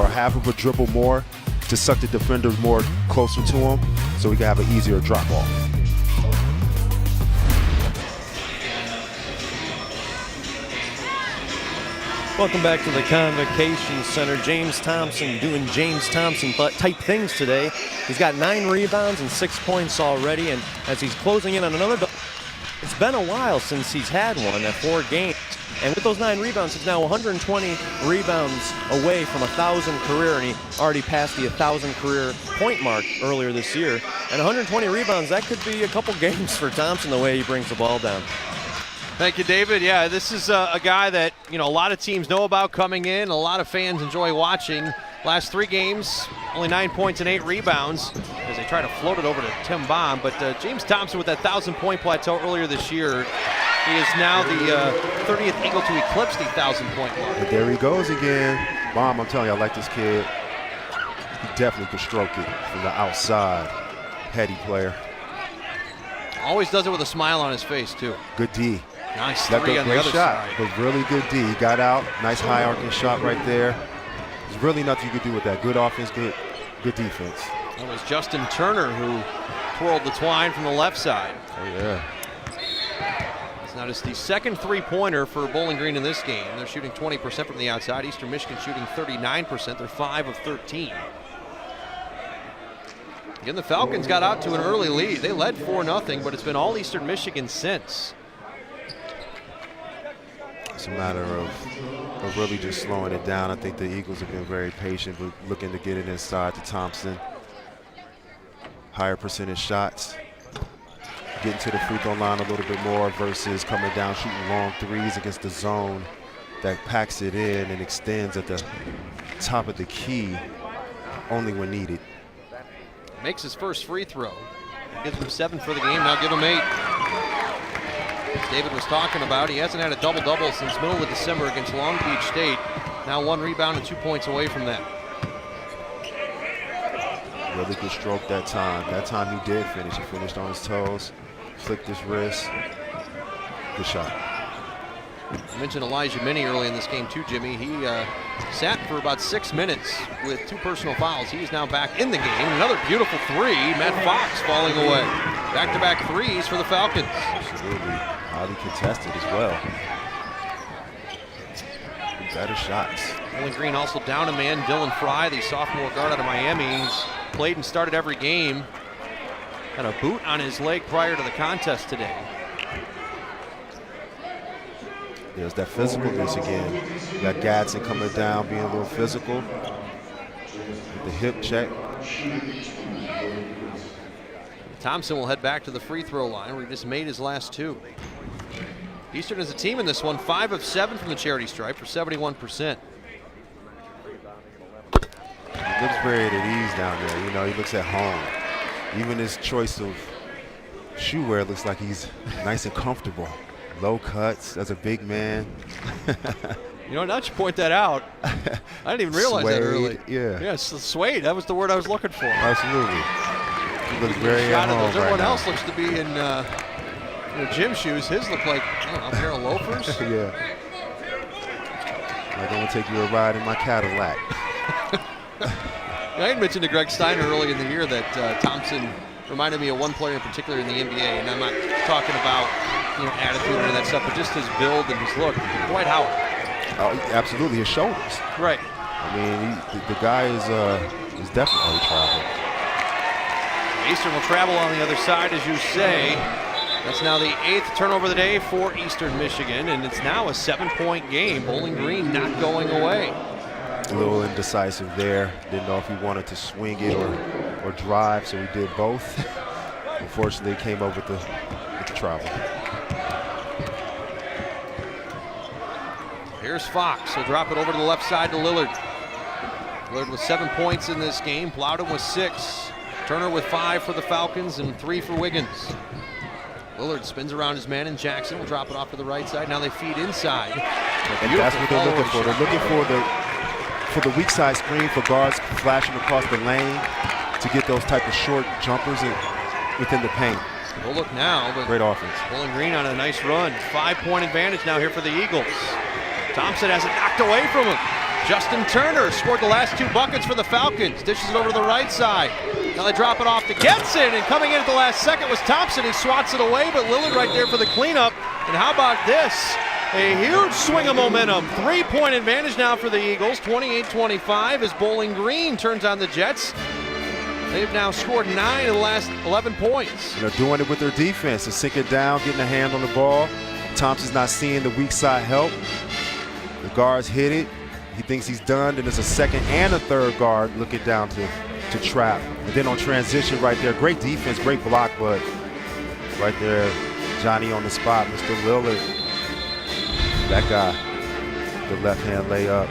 half of a dribble more to suck the defenders more closer to him so we can have an easier drop off. Welcome back to the Convocation Center. James Thompson doing James Thompson type things today. He's got 9 rebounds and 6 points already, and as he's closing in on another, it's been a while since he's had one at 4 games. And with those 9 rebounds, he's now 120 rebounds away from 1,000 career, and he already passed the 1,000 career point mark earlier this year. And 120 rebounds, that could be a couple games for Thompson the way he brings the ball down. Thank you, David. Yeah, this is a guy that, a lot of teams know about coming in. A lot of fans enjoy watching. Last 3 games, only 9 points and 8 rebounds as they try to float it over to Tim Baum. But James Thompson with that 1,000-point plateau earlier this year, he is now the 30th Eagle to eclipse the 1,000-point mark. But there he goes again. Baum, I'm telling you, I like this kid. He definitely can stroke it from the outside. Heady player. Always does it with a smile on his face, too. Good D. Nice That three on the great other shot, side. but really good D. He got out. Nice high arcing shot right there. There's really nothing you could do with that. Good offense, good defense. That was Justin Turner who twirled the twine from the left side. Oh, yeah. Now it's the second 3-pointer for Bowling Green in this game. They're shooting 20% from the outside. Eastern Michigan shooting 39%. They're 5 of 13. Again, the Falcons got out to an early lead. They led 4-0, but it's been all Eastern Michigan since. It's a matter of really just slowing it down. I think the Eagles have been very patient, but looking to get it inside to Thompson. Higher percentage shots. Getting to the free throw line a little bit more versus coming down shooting long threes against the zone that packs it in and extends at the top of the key only when needed. Makes his first free throw. Gives him 7 for the game, now give him 8. As David was talking about, he hasn't had a double-double since middle of December against Long Beach State. Now 1 rebound and 2 points away from that. Really good stroke that time. That time he did finish. He finished on his toes. Flicked his wrist. Good shot. I mentioned Elijah Minnie early in this game too, Jimmy. He sat for about 6 minutes with 2 personal fouls. He is now back in the game. Another beautiful three. Matt Fox falling away. Back-to-back threes for the Falcons. Absolutely. Highly contested as well. Better shots. Bowling Green also down a man, Dylan Fry, the sophomore guard out of Miami. He's played and started every game. Had a boot on his leg prior to the contest today. There's that physicalness again. You got Gadsden coming down, being a little physical. With the hip check. Thompson will head back to the free throw line where he just made his last 2. Eastern is a team in this one, 5 of 7 from the charity stripe for 71%. He looks very at ease down there. You know, he looks at home. Even his choice of shoe wear looks like he's nice and comfortable. Low cuts as a big man. You know, now that you point that out, I didn't even realize that early. Yeah. Yeah, suede. That was the word I was looking for. Absolutely. He looks very at home right Everyone now. else looks to be in gym shoes. His look like, I don't know, a pair of loafers. Yeah. I'm going to take you a ride in my Cadillac. I had mentioned to Greg Steiner early in the year that Thompson reminded me of one player in particular in the NBA, and I'm not talking about attitude or that stuff, but just his build and his look. Dwight Howard. Oh, absolutely, his shoulders. Right. I mean, the guy is definitely traveling. Eastern will travel on the other side, as you say. That's now the 8th turnover of the day for Eastern Michigan, and it's now a 7-point game. Bowling Green not going away. A little indecisive there. Didn't know if he wanted to swing it or drive, so he did both. Unfortunately, he came up with the travel. Here's Fox. He'll drop it over to the left side to Lillard. Lillard with 7 points in this game. Plowden with 6. Turner with 5 for the Falcons and 3 for Wiggins. Lillard spins around his man, and Jackson will drop it off to the right side. Now they feed inside. And that's what they're looking for. They're looking for the weak side screen for guards flashing across the lane to get those type of short jumpers within the paint. We'll look now, but great offense. Bowling Green on a nice run. 5-point advantage now here for the Eagles. Thompson has it knocked away from him. Justin Turner scored the last 2 buckets for the Falcons. Dishes it over to the right side. Now they drop it off to Getson, and coming in at the last second was Thompson. He swats it away, but Lillard right there for the cleanup. And how about this? A huge swing of momentum. 3-point advantage now for the Eagles. 28-25 as Bowling Green turns on the Jets. They've now scored 9 of the last 11 points. They're doing it with their defense to sink it down, getting a hand on the ball. Thompson's not seeing the weak side help. The guards hit it. He thinks he's done. Then there's a second and a third guard looking down to trap. And then on transition right there, great defense, great block, but right there, Johnny on the spot, Mr. Lillard. That guy, the left-hand layup.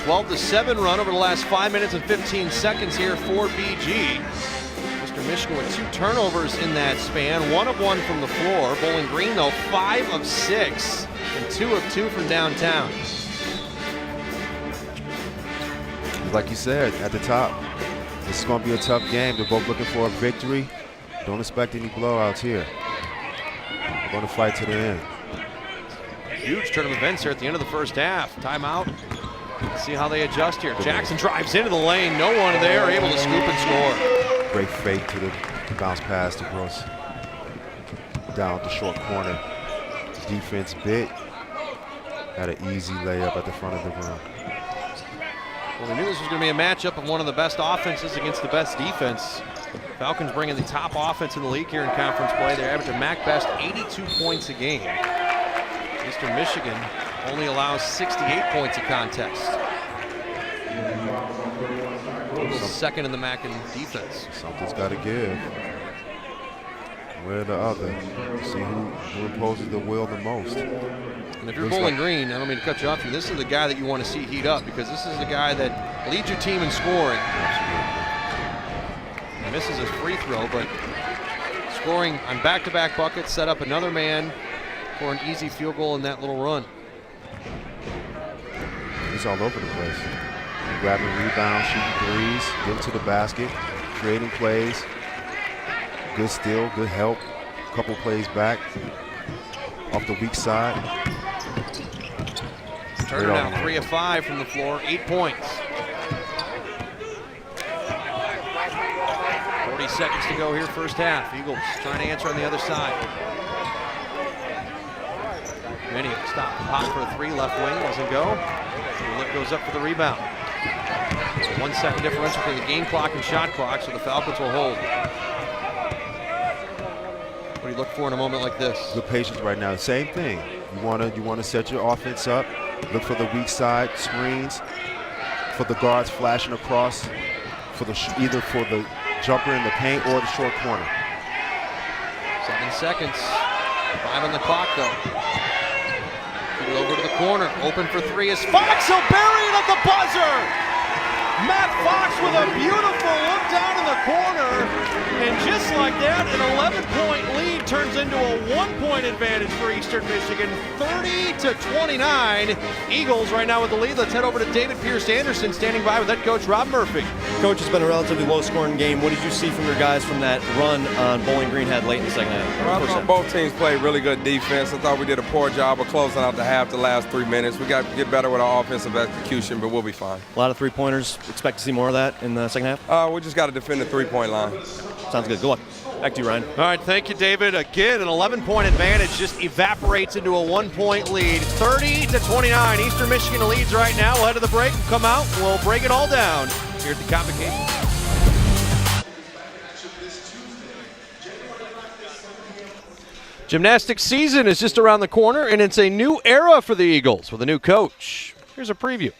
12-7 run over the last 5 minutes and 15 seconds here for BG. Mr. Michigan with 2 turnovers in that span, 1 of 1 from the floor. Bowling Green, though, 5 of 6 and 2 of 2 from downtown. Like you said at the top, this is going to be a tough game. They're both looking for a victory. Don't expect any blowouts here. They're going to fight to the end. Huge turn of events here at the end of the first half. Timeout. Let's see how they adjust here. Jackson drives into the lane. No one there able to scoop and score. Great fake to the bounce pass to Gross. Down the short corner. Defense bit. Had an easy layup at the front of the rim. Well, we knew this was going to be a matchup of one of the best offenses against the best defense. Falcons bringing the top offense in the league here in conference play. They're averaging MAC best 82 points a game. Eastern Michigan only allows 68 points a contest. Second in the MAC in defense. Something's got to give. Where the other. See who imposes the will the most. And if you're Bowling Green, I don't mean to cut you off here, this is the guy that you want to see heat up because this is the guy that leads your team in scoring. He misses his free throw, but scoring on back-to-back buckets, set up another man for an easy field goal in that little run. He's all over the place. Grabbing rebounds, shooting threes, getting to the basket, creating plays. Good steal, good help. Couple plays back. off the weak side. Turner now 3 of 5 from the floor, 8 points. 40 seconds to go here, first half. Eagles trying to answer on the other side. Minnie stopped the pop for a 3, left wing, doesn't go. Lillard goes up for the rebound. It's a 1 second differential between the game clock and shot clock, so the Falcons will hold. What do you look for in a moment like this? Good patience right now. Same thing. You wanna set your offense up. Look for the weak side screens, for the guards flashing across, for the either for the jumper in the paint or the short corner. 7 seconds. 5 on the clock though. Get it over to the corner. Open for 3 is Fox. He'll bury it at the buzzer. Matt Fox with a beautiful look down in the corner. And just like that, an 11-point lead turns into a 1-point advantage for Eastern Michigan, 30-29. Eagles right now with the lead. Let's head over to David Pierce-Anderson, standing by with head coach Rob Murphy. Coach, it's been a relatively low-scoring game. What did you see from your guys from that run on Bowling Green had late in the second half? Well, I thought both teams played really good defense. I thought we did a poor job of closing out the half the last 3 minutes. We got to get better with our offensive execution, but we'll be fine. A lot of three-pointers. Expect to see more of that in the second half? We just got to defend the three-point line. Sounds good. Good luck. Back to you, Ryan. All right, thank you, David. Again, an 11-point advantage just evaporates into a 1-point lead. 30-29. Eastern Michigan leads right now. We'll head to the break and come out. We'll break it all down here at the Convocation. Gymnastics season is just around the corner, and it's a new era for the Eagles with a new coach. Here's a preview.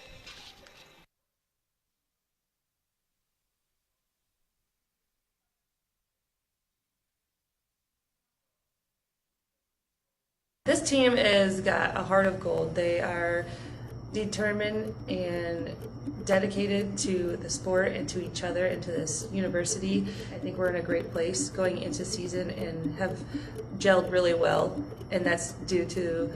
This team has got a heart of gold. They are determined and dedicated to the sport and to each other and to this university. I think we're in a great place going into season and have gelled really well, and that's due to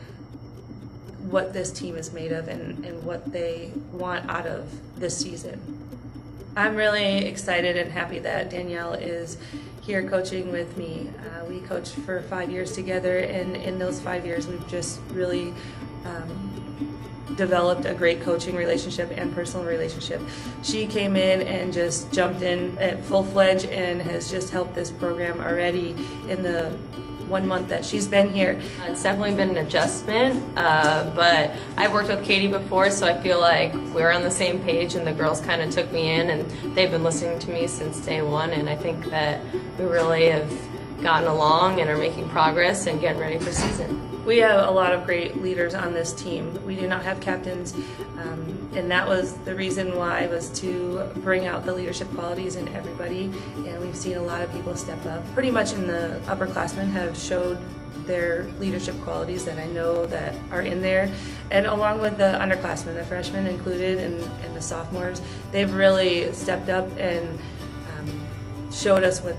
what this team is made of and what they want out of this season. I'm really excited and happy that Danielle is here coaching with me. We coached for 5 years together, and in those 5 years we've just really developed a great coaching relationship and personal relationship. She came in and just jumped in at full-fledged and has just helped this program already in the 1 month that she's been here. It's definitely been an adjustment, but I've worked with Katie before, so I feel like we're on the same page, and the girls kind of took me in, and they've been listening to me since day one, and I think that we really have gotten along and are making progress and getting ready for season. We have a lot of great leaders on this team. We do not have captains, and that was the reason why, was to bring out the leadership qualities in everybody, and we've seen a lot of people step up. Pretty much in the upperclassmen have showed their leadership qualities that I know that are in there, and along with the underclassmen, the freshmen included, and the sophomores, they've really stepped up and showed us what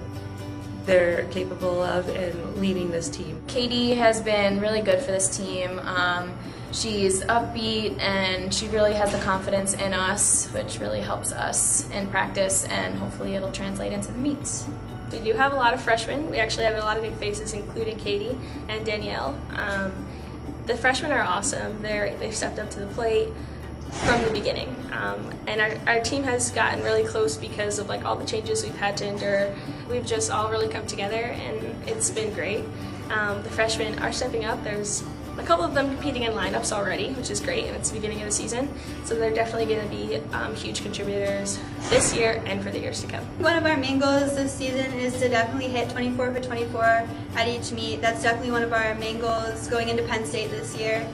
they're capable of in leading this team. Katie has been really good for this team. She's upbeat, and she really has the confidence in us, which really helps us in practice, and hopefully it'll translate into the meets. We do have a lot of freshmen. We actually have a lot of new faces, including Katie and Danielle. The freshmen are awesome. They've stepped up to the plate from the beginning, and our team has gotten really close because of all the changes we've had to endure. We've just all really come together, and it's been great. The freshmen are stepping up. There's a couple of them competing in lineups already, which is great, and it's the beginning of the season, so they're definitely going to be huge contributors this year and for the years to come. One of our main goals this season is to definitely hit 24 for 24 at each meet. That's definitely one of our main goals going into Penn State this year.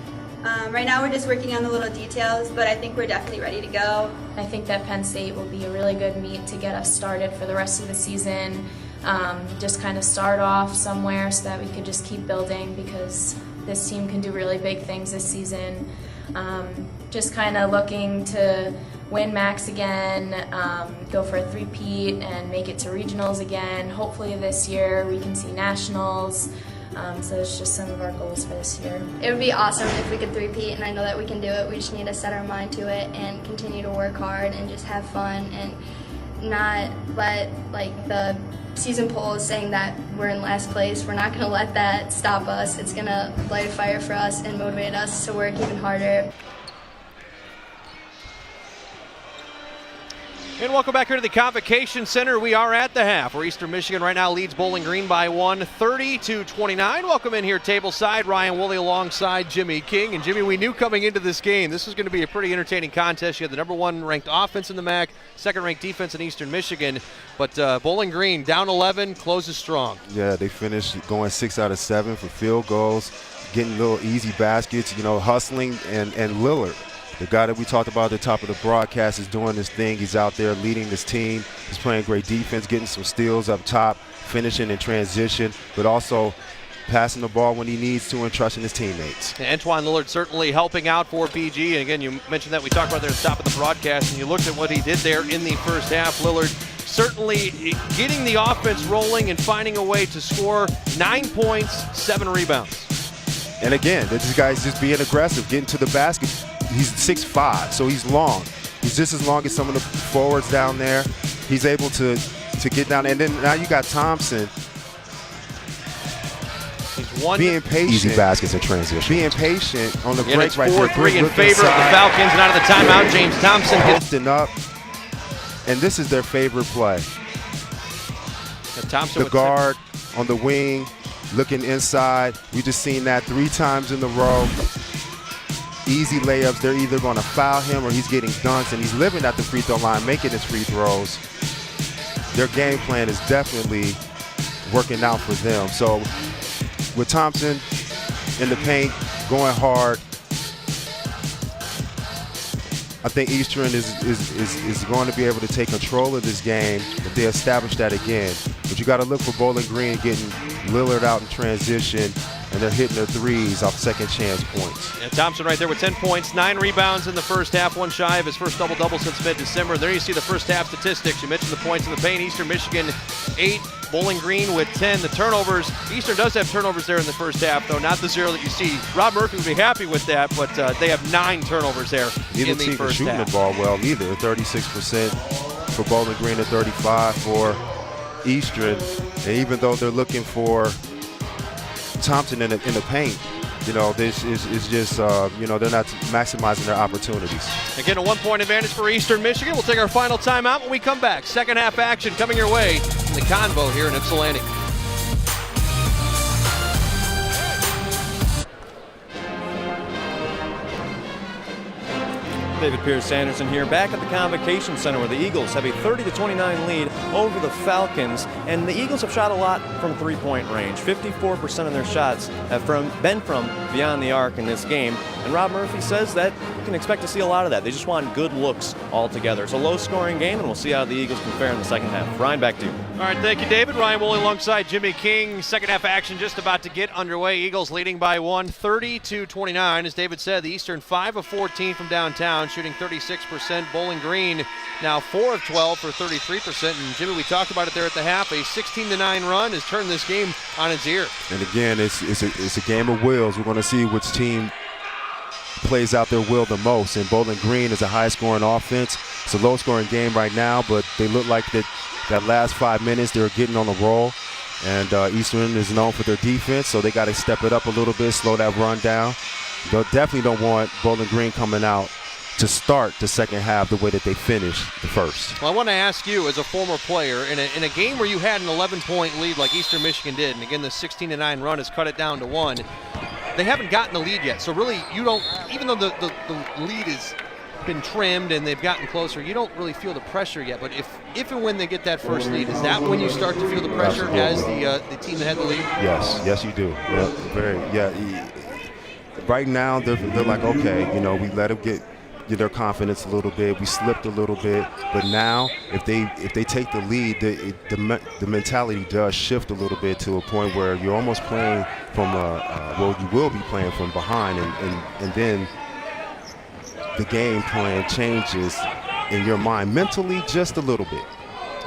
Right now we're just working on the little details, but I think we're definitely ready to go. I think that Penn State will be a really good meet to get us started for the rest of the season. Just kind of start off somewhere so that we could just keep building, because this team can do really big things this season. Just kind of looking to win MACs again, go for a three-peat and make it to regionals again. Hopefully this year we can see nationals. So it's just some of our goals for this year. It would be awesome if we could three-peat, and I know that we can do it. We just need to set our mind to it and continue to work hard and just have fun and not let the season polls saying that we're in last place. We're not going to let that stop us. It's going to light a fire for us and motivate us to work even harder. And welcome back here to the Convocation Center. We are at the half, where Eastern Michigan right now leads Bowling Green by 30-29. Welcome in here tableside. Ryan Woolley alongside Jimmy King. And Jimmy, we knew coming into this game this was going to be a pretty entertaining contest. You had the number 1 ranked offense in the MAC, second ranked defense in Eastern Michigan. But Bowling Green down 11, closes strong. Yeah, they finished going 6 out of 7 for field goals, getting little easy baskets, hustling, and Lillard. The guy that we talked about at the top of the broadcast is doing this thing. He's out there leading this team. He's playing great defense, getting some steals up top, finishing in transition, but also passing the ball when he needs to and trusting his teammates. Antoine Lillard certainly helping out for PG. And again, you mentioned that we talked about there at the top of the broadcast, and you looked at what he did there in the first half. Lillard certainly getting the offense rolling and finding a way to score 9 points, 7 rebounds. And again, this guy's just being aggressive, getting to the basket. He's 6'5", so he's long. He's just as long as some of the forwards down there. He's able to get down. And then now you got Thompson being patient. Easy baskets in transition. Being patient on the break right there. 4-3 in favor of the Falcons, and out of the timeout, James Thompson posting up. And this is their favorite play. Thompson the guard on the wing, looking inside. We just seen that 3 times in the row. Easy layups. They're either going to foul him or he's getting dunks, and he's living at the free throw line, making his free throws. Their game plan is definitely working out for them. So with Thompson in the paint, going hard, I think Eastern is going to be able to take control of this game if they establish that again. But you got to look for Bowling Green getting Lillard out in transition, and they're hitting their threes off second chance points. And Thompson right there with 10 points, 9 rebounds in the first half, 1 shy of his first double-double since mid-December. There you see the first half statistics. You mentioned the points in the paint. Eastern Michigan 8, Bowling Green with 10. The turnovers, Eastern does have turnovers there in the first half, though not the 0 that you see. Rob Murphy would be happy with that, but they have 9 turnovers there Neither in the team first shooting half. the ball well either. 36% for Bowling Green and 35% for Eastern. And even though they're looking for Thompson in the paint, this is just, they're not maximizing their opportunities. Again, a 1-point advantage for Eastern Michigan. We'll take our final timeout when we come back. Second half action coming your way in the Convo here in Ypsilanti. David Pierce-Anderson here, back at the Convocation Center, where the Eagles have a 30-29 lead over the Falcons. And the Eagles have shot a lot from three-point range. 54% of their shots have been from beyond the arc in this game. And Rob Murphy says that you can expect to see a lot of that. They just want good looks altogether. It's a low-scoring game, and we'll see how the Eagles can fare in the second half. Ryan, back to you. All right, thank you, David. Ryan Woolley alongside Jimmy King. Second half action just about to get underway. Eagles leading by 1, 30-29. As David said, the Eastern 5 of 14 from downtown, shooting 36%. Bowling Green now 4 of 12 for 33%. And Jimmy, we talked about it there at the half. A 16-9 run has turned this game on its ear. And again, it's a game of wills. We're going to see which team plays out their will the most. And Bowling Green is a high-scoring offense. It's a low-scoring game right now, but they look like that last 5 minutes they're getting on the roll. And Eastern is known for their defense, so they got to step it up a little bit, slow that run down. They definitely don't want Bowling Green coming out to start the second half the way that they finished the first. Well, I want to ask you, as a former player, in a game where you had an 11-point lead like Eastern Michigan did, and again the 16-9 run has cut it down to 1, they haven't gotten the lead yet. So really, you don't, even though the lead has been trimmed and they've gotten closer, you don't really feel the pressure yet. But if and when they get that first lead, is that when you start to feel the pressure as the team that had the lead? Yes, you do. Yeah, right now they're like, okay, we let them get their confidence a little bit. We slipped a little bit, but now if they take the lead, the mentality does shift a little bit to a point where you're almost playing from you will be playing from behind, and then the game plan changes in your mind mentally just a little bit.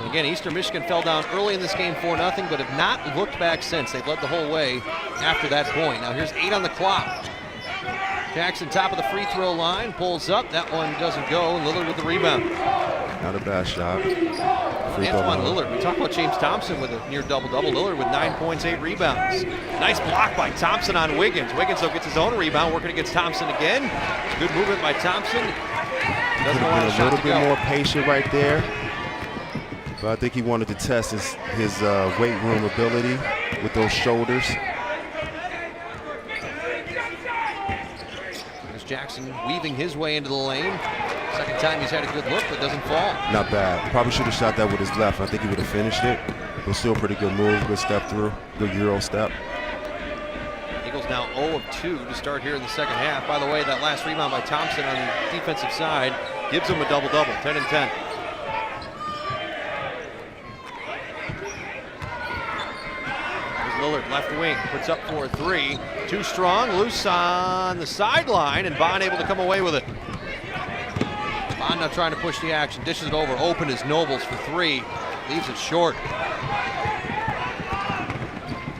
Again, Eastern Michigan fell down early in this game 4-0, but have not looked back since. They've led the whole way after that point. Now here's 8 on the clock. Jackson top of the free throw line, pulls up. That one doesn't go, and Lillard with the rebound. Not a bad shot. Antoine Lillard. We talk about James Thompson with a near double-double. Lillard with 9 points, 8 rebounds. Nice block by Thompson on Wiggins. Wiggins, though, gets his own rebound, working against Thompson again. Good movement by Thompson. Doesn't want a little bit more patient right there. But I think he wanted to test his weight room ability with those shoulders. There's Jackson weaving his way into the lane. Second time he's had a good look, but doesn't fall. Not bad. Probably should have shot that with his left. I think he would have finished it. It was still a pretty good move, good step through, good Euro step. Eagles now 0 of 2 to start here in the second half. By the way, that last rebound by Thompson on the defensive side gives him a double-double, 10 and 10. Lillard, left wing, puts up for a 3. Too strong, loose on the sideline, and Bond able to come away with it. Bond now trying to push the action, dishes it over, open is Nobles for 3, leaves it short.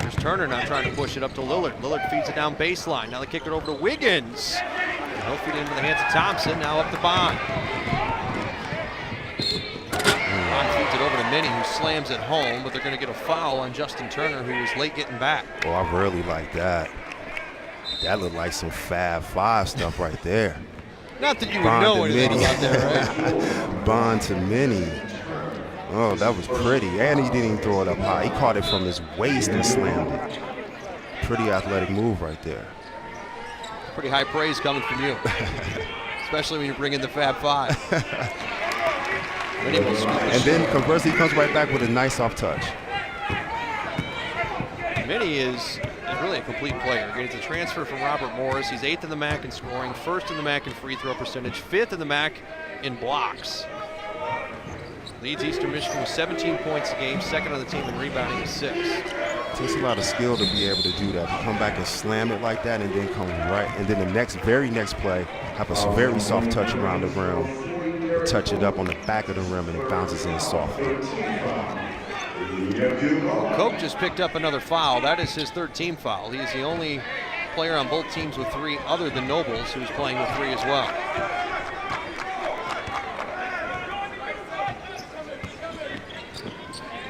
There's Turner now trying to push it up to Lillard. Lillard feeds it down baseline. Now they kick it over to Wiggins. And he'll feed it into the hands of Thompson, now up to Bond. Bond feeds it over to Minnie, who slams it home, but they're going to get a foul on Justin Turner, who was late getting back. Oh, I really like that. That looked like some Fab Five stuff right there. Not that you would know anything about that, right? Bond to Minnie. Oh, that was pretty. And he didn't even throw it up high. He caught it from his waist and slammed it. Pretty athletic move right there. Pretty high praise coming from you. Especially when you bring in the Fab Five. And then conversely, he comes right back with a nice off touch. Minnie is really a complete player. It's a transfer from Robert Morris. He's 8th in the MAC in scoring, 1st in the MAC in free throw percentage, 5th in the MAC in blocks. Leads Eastern Michigan with 17 points a game, 2nd on the team in rebounding with 6. It takes a lot of skill to be able to do that. To come back and slam it like that, and then come right, and then the very next play, have a very soft touch around the rim, touch it up on the back of the rim, and it bounces in softly. Koch just picked up another foul. That is his 3rd team foul. He is the only player on both teams with 3 other than Nobles who's playing with 3 as well.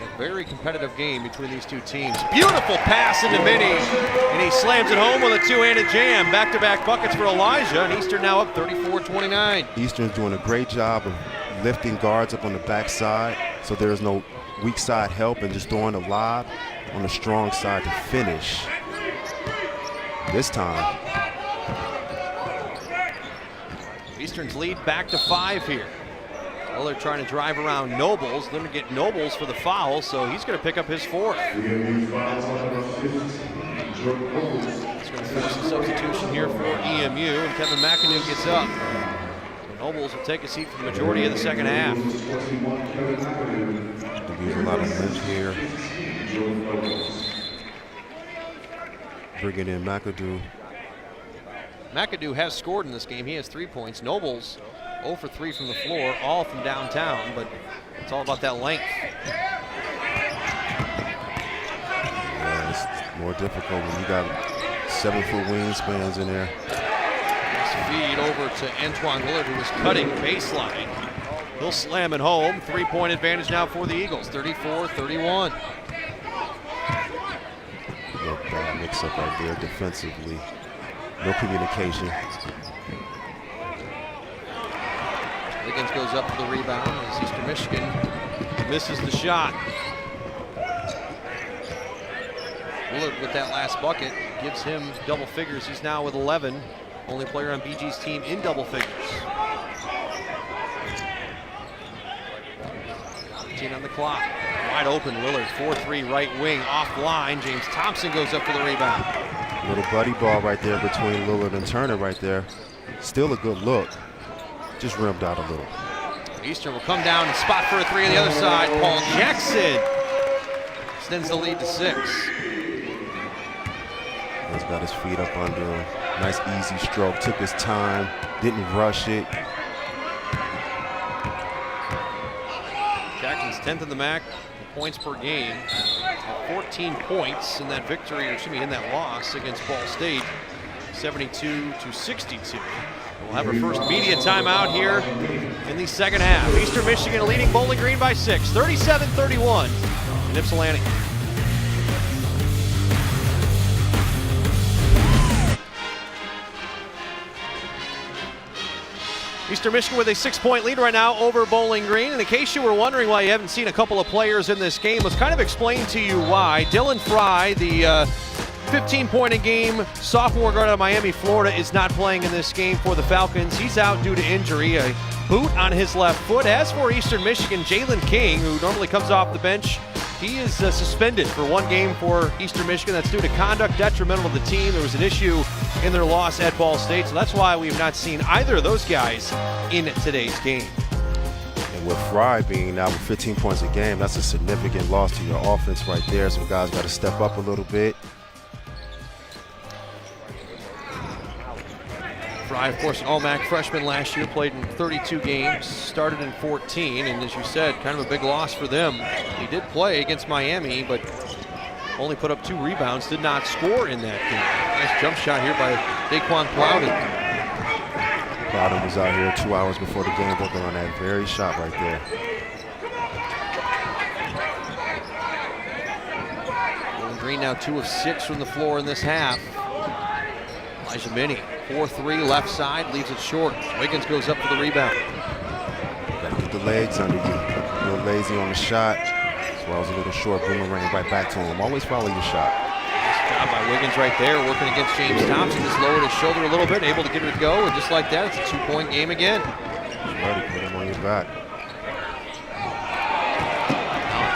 A very competitive game between these two teams. Beautiful pass into Minnie, and he slams it home with a 2-handed jam. Back-to-back buckets for Elijah, and Eastern now up 34-29. Eastern's doing a great job of lifting guards up on the backside, so there's no weak side help, and just throwing a lob on the strong side to finish. This time, Eastern's lead back to 5 here. Lillard trying to drive around Nobles. Then to get Nobles for the foul, so he's going to pick up his 4th. It's going to force a substitution here for EMU, and Kevin McAdoo gets up. Nobles will take a seat for the majority of the second half. There's a lot of bench here. Bringing in McAdoo. McAdoo has scored in this game. He has 3 points. Nobles 0 for 3 from the floor, all from downtown, but it's all about that length. Yeah, it's more difficult when you got 7-foot wingspans in there. Nice feed over to Antoine Lillard, who was cutting baseline. He'll slam it home. 3-point advantage now for the Eagles, 34-31. Real bad mix-up right there defensively. No communication. Wiggins goes up for the rebound as Eastern Michigan misses the shot. Lillard with that last bucket gives him double figures. He's now with 11. Only player on BG's team in double figures. 15 on the clock. Wide open, Lillard, 4-3 right wing, offline. James Thompson goes up for the rebound. Little buddy ball right there between Lillard and Turner right there. Still a good look. Just rimmed out a little. Eastern will come down and spot for a 3 on the other side. Paul Jackson extends the lead to 6. He's got his feet up under him. Nice easy stroke, took his time, didn't rush it. Jackson's 10th in the MAC in points per game. At 14 points in that victory, or excuse me, in that loss against Ball State, 72-62. We'll have our first media timeout here in the second half. Eastern Michigan leading Bowling Green by 6, 37-31 in Ypsilanti. Eastern Michigan with a 6-point lead right now over Bowling Green. And in case you were wondering why you haven't seen a couple of players in this game, let's kind of explain to you why. Dylan Fry, the 15-point-a-game sophomore guard out of Miami, Florida, is not playing in this game for the Falcons. He's out due to injury, a boot on his left foot. As for Eastern Michigan, Jalen King, who normally comes off the bench, he is suspended for one game for Eastern Michigan. That's due to conduct detrimental to the team. There was an issue in their loss at Ball State, so that's why we've not seen either of those guys in today's game. And with Fry being now with 15 points a game, that's a significant loss to your offense right there. Some guys got to step up a little bit. Fry, of course, an All-MAC freshman last year, played in 32 games, started in 14, and as you said, kind of a big loss for them. He did play against Miami, but only put up 2 rebounds, did not score in that game. Nice jump shot here by Daquan Plowden. Plowden was out here 2 hours before the game, working on that very shot right there. Bowling Green now 2 of 6 from the floor in this half. Elijah Minnie, 4-3 left side, leaves it short. Wiggins goes up for the rebound. Gotta get the legs under you. A little lazy on the shot, as well as a little short boomerang right back to him. Always follow your shot. Nice job by Wiggins right there, working against James Thompson. Just lowered his shoulder a little bit, able to get it to go, and just like that, it's a 2-point game again. Ready, put him on your back.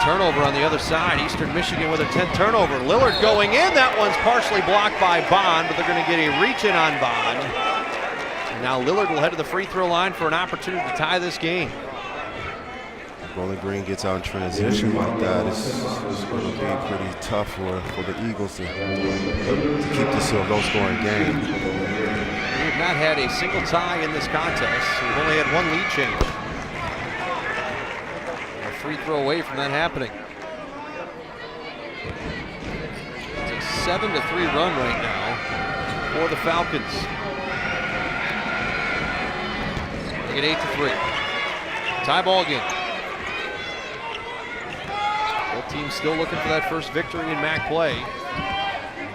Turnover on the other side. Eastern Michigan with a 10th turnover. Lillard going in. That one's partially blocked by Bond, but they're going to get a reach in on Bond. And now Lillard will head to the free throw line for an opportunity to tie this game. Bowling Green gets out in transition like that. It's going to be pretty tough for the Eagles to keep this a low-scoring game. We have not had a single tie in this contest. We've only had 1 lead change. Free throw away from that happening. It's a 7-3 run right now for the Falcons. Make it 8-3. Tie ball game. Both teams still looking for that first victory in MAC play.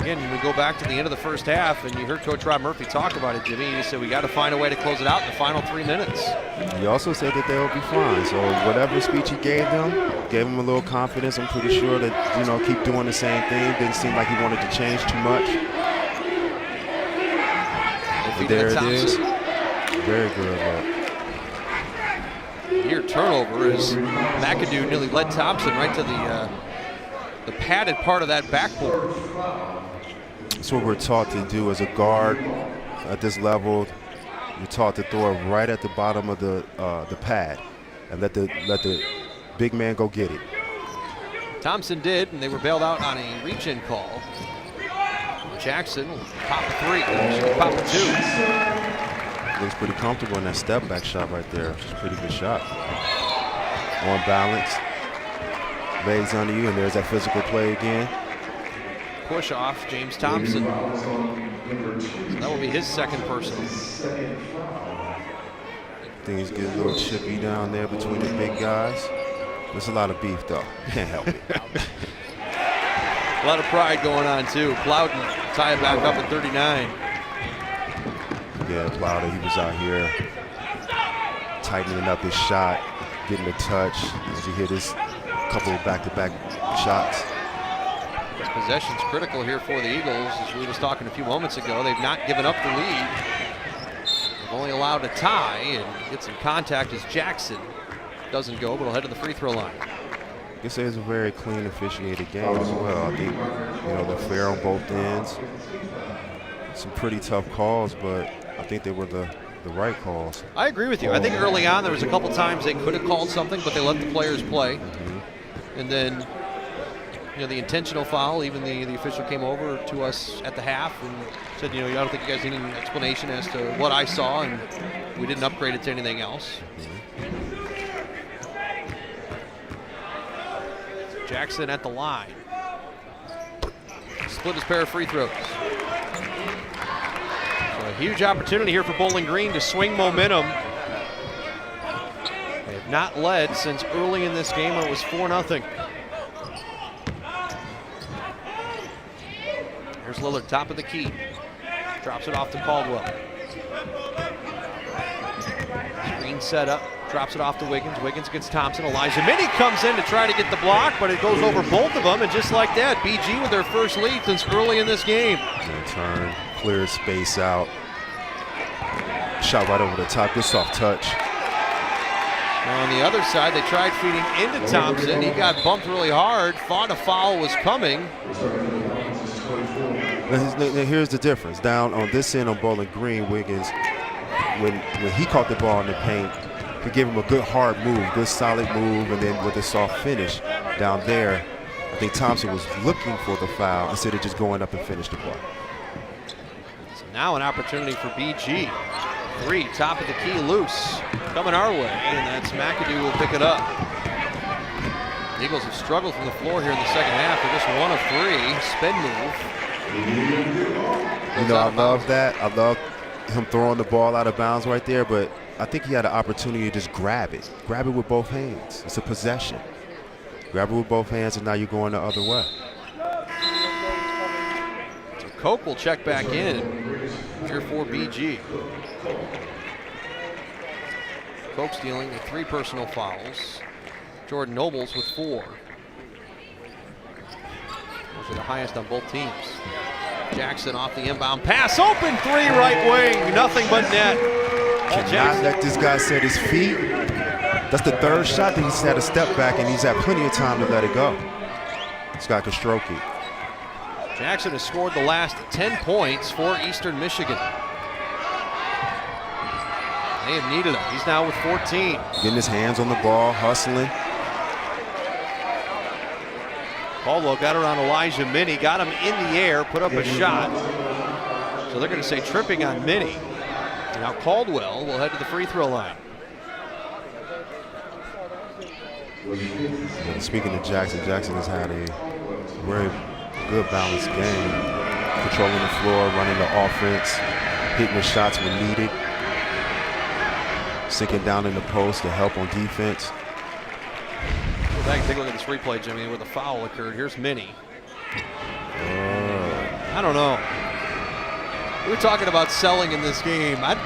Again, we go back to the end of the first half, and you heard Coach Rob Murphy talk about it, Jimmy. He said we got to find a way to close it out in the final 3 minutes. He also said that they'll be fine. So whatever speech he gave them a little confidence. I'm pretty sure that, you know, keep doing the same thing. Didn't seem like he wanted to change too much. But there it is. Very good look. Here turnover as McAdoo nearly led Thompson right to the padded part of that backboard. That's what we're taught to do as a guard at this level. You're taught to throw it right at the bottom of the pad and let the big man go get it. Thompson did, and they were bailed out on a reach-in call. Jackson will pop a 3, she'll pop a 2. Looks pretty comfortable in that step back shot right there. It's a pretty good shot. On balance, legs under you, and there's that physical play again. Push off James Thompson. So that will be his second personal. Things get a little chippy down there between the big guys. There's a lot of beef though. Can't help it. A lot of pride going on too. Plowden tie it back up at 39. Yeah, Plowden, he was out here tightening up his shot, getting a touch as he hit his couple of back-to-back shots. This possession's critical here for the Eagles. As we were just talking a few moments ago, they've not given up the lead. They've only allowed a tie and get some contact as Jackson doesn't go, but he'll head to the free throw line. I guess it was a very clean officiated game as well. I think, you know, they're fair on both ends. Some pretty tough calls, but I think they were the right calls. I agree with you. I think early on there was a couple times they could have called something, but they let the players play. And then, you know, the intentional foul, even the official came over to us at the half and said, you know, I don't think you guys need an explanation as to what I saw, and we didn't upgrade it to anything else. Jackson at the line. Split his pair of free throws. So huge opportunity here for Bowling Green to swing momentum. They have not led since early in this game when it was 4-0. Here's Lillard, top of the key. Drops it off to Caldwell. Screen set up, drops it off to Wiggins. Wiggins against Thompson. Elijah Minnie comes in to try to get the block, but it goes over both of them, and just like that, BG with their first lead since early in this game. Good turn, clear space out. Shot right over the top, good soft touch. Now on the other side, they tried feeding into Thompson. He got bumped really hard, thought a foul was coming. Here's the difference. Down on this end on Bowling Green, Wiggins, when he caught the ball in the paint, he gave him a good hard move, good solid move, and then with a soft finish down there, I think Thompson was looking for the foul instead of just going up and finish the play. So now an opportunity for BG. 3, top of the key, loose, coming our way, and that's McAdoo will pick it up. The Eagles have struggled from the floor here in the second half. They're just 1 of 3, spin move. You know, I love that. I love him throwing the ball out of bounds right there, but I think he had an opportunity to just grab it. Grab it with both hands. It's a possession. Grab it with both hands, and now you're going the other way. So Koch will check back in here for BG. Koch dealing with 3 personal fouls. Jordan Nobles with 4. Those are the highest on both teams. Jackson off the inbound pass, open 3 right wing, nothing but net. Cannot let this guy set his feet. That's the 3rd shot that he's had a step back, and he's had plenty of time to let it go. This guy can stroke it. Jackson has scored the last 10 points for Eastern Michigan. They have needed him. He's now with 14. Getting his hands on the ball, hustling. Caldwell got around Elijah Minnie, got him in the air, put up a shot. So they're going to say tripping on Minnie. Now Caldwell will head to the free throw line. Speaking of Jackson, Jackson has had a very good balanced game. Controlling the floor, running the offense, hitting the shots when needed. Sinking down in the post to help on defense. Go back and take a look at this replay, Jimmy, where the foul occurred. Here's Minnie. I don't know. We were talking about selling in this game. He might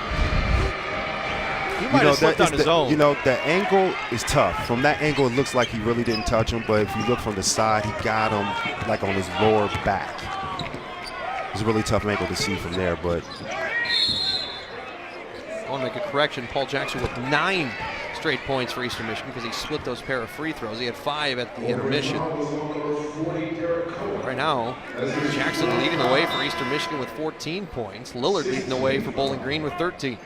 have slipped on his own. You know, the angle is tough. From that angle, it looks like he really didn't touch him, but if you look from the side, he got him like on his lower back. It's a really tough angle to see from there, but I want to make a correction. Paul Jackson with 9 straight points for Eastern Michigan because he split those pair of free throws. He had 5 at the intermission. Right now, Jackson leading the way for Eastern Michigan with 14 points. Lillard leading the way for Bowling Green with 13.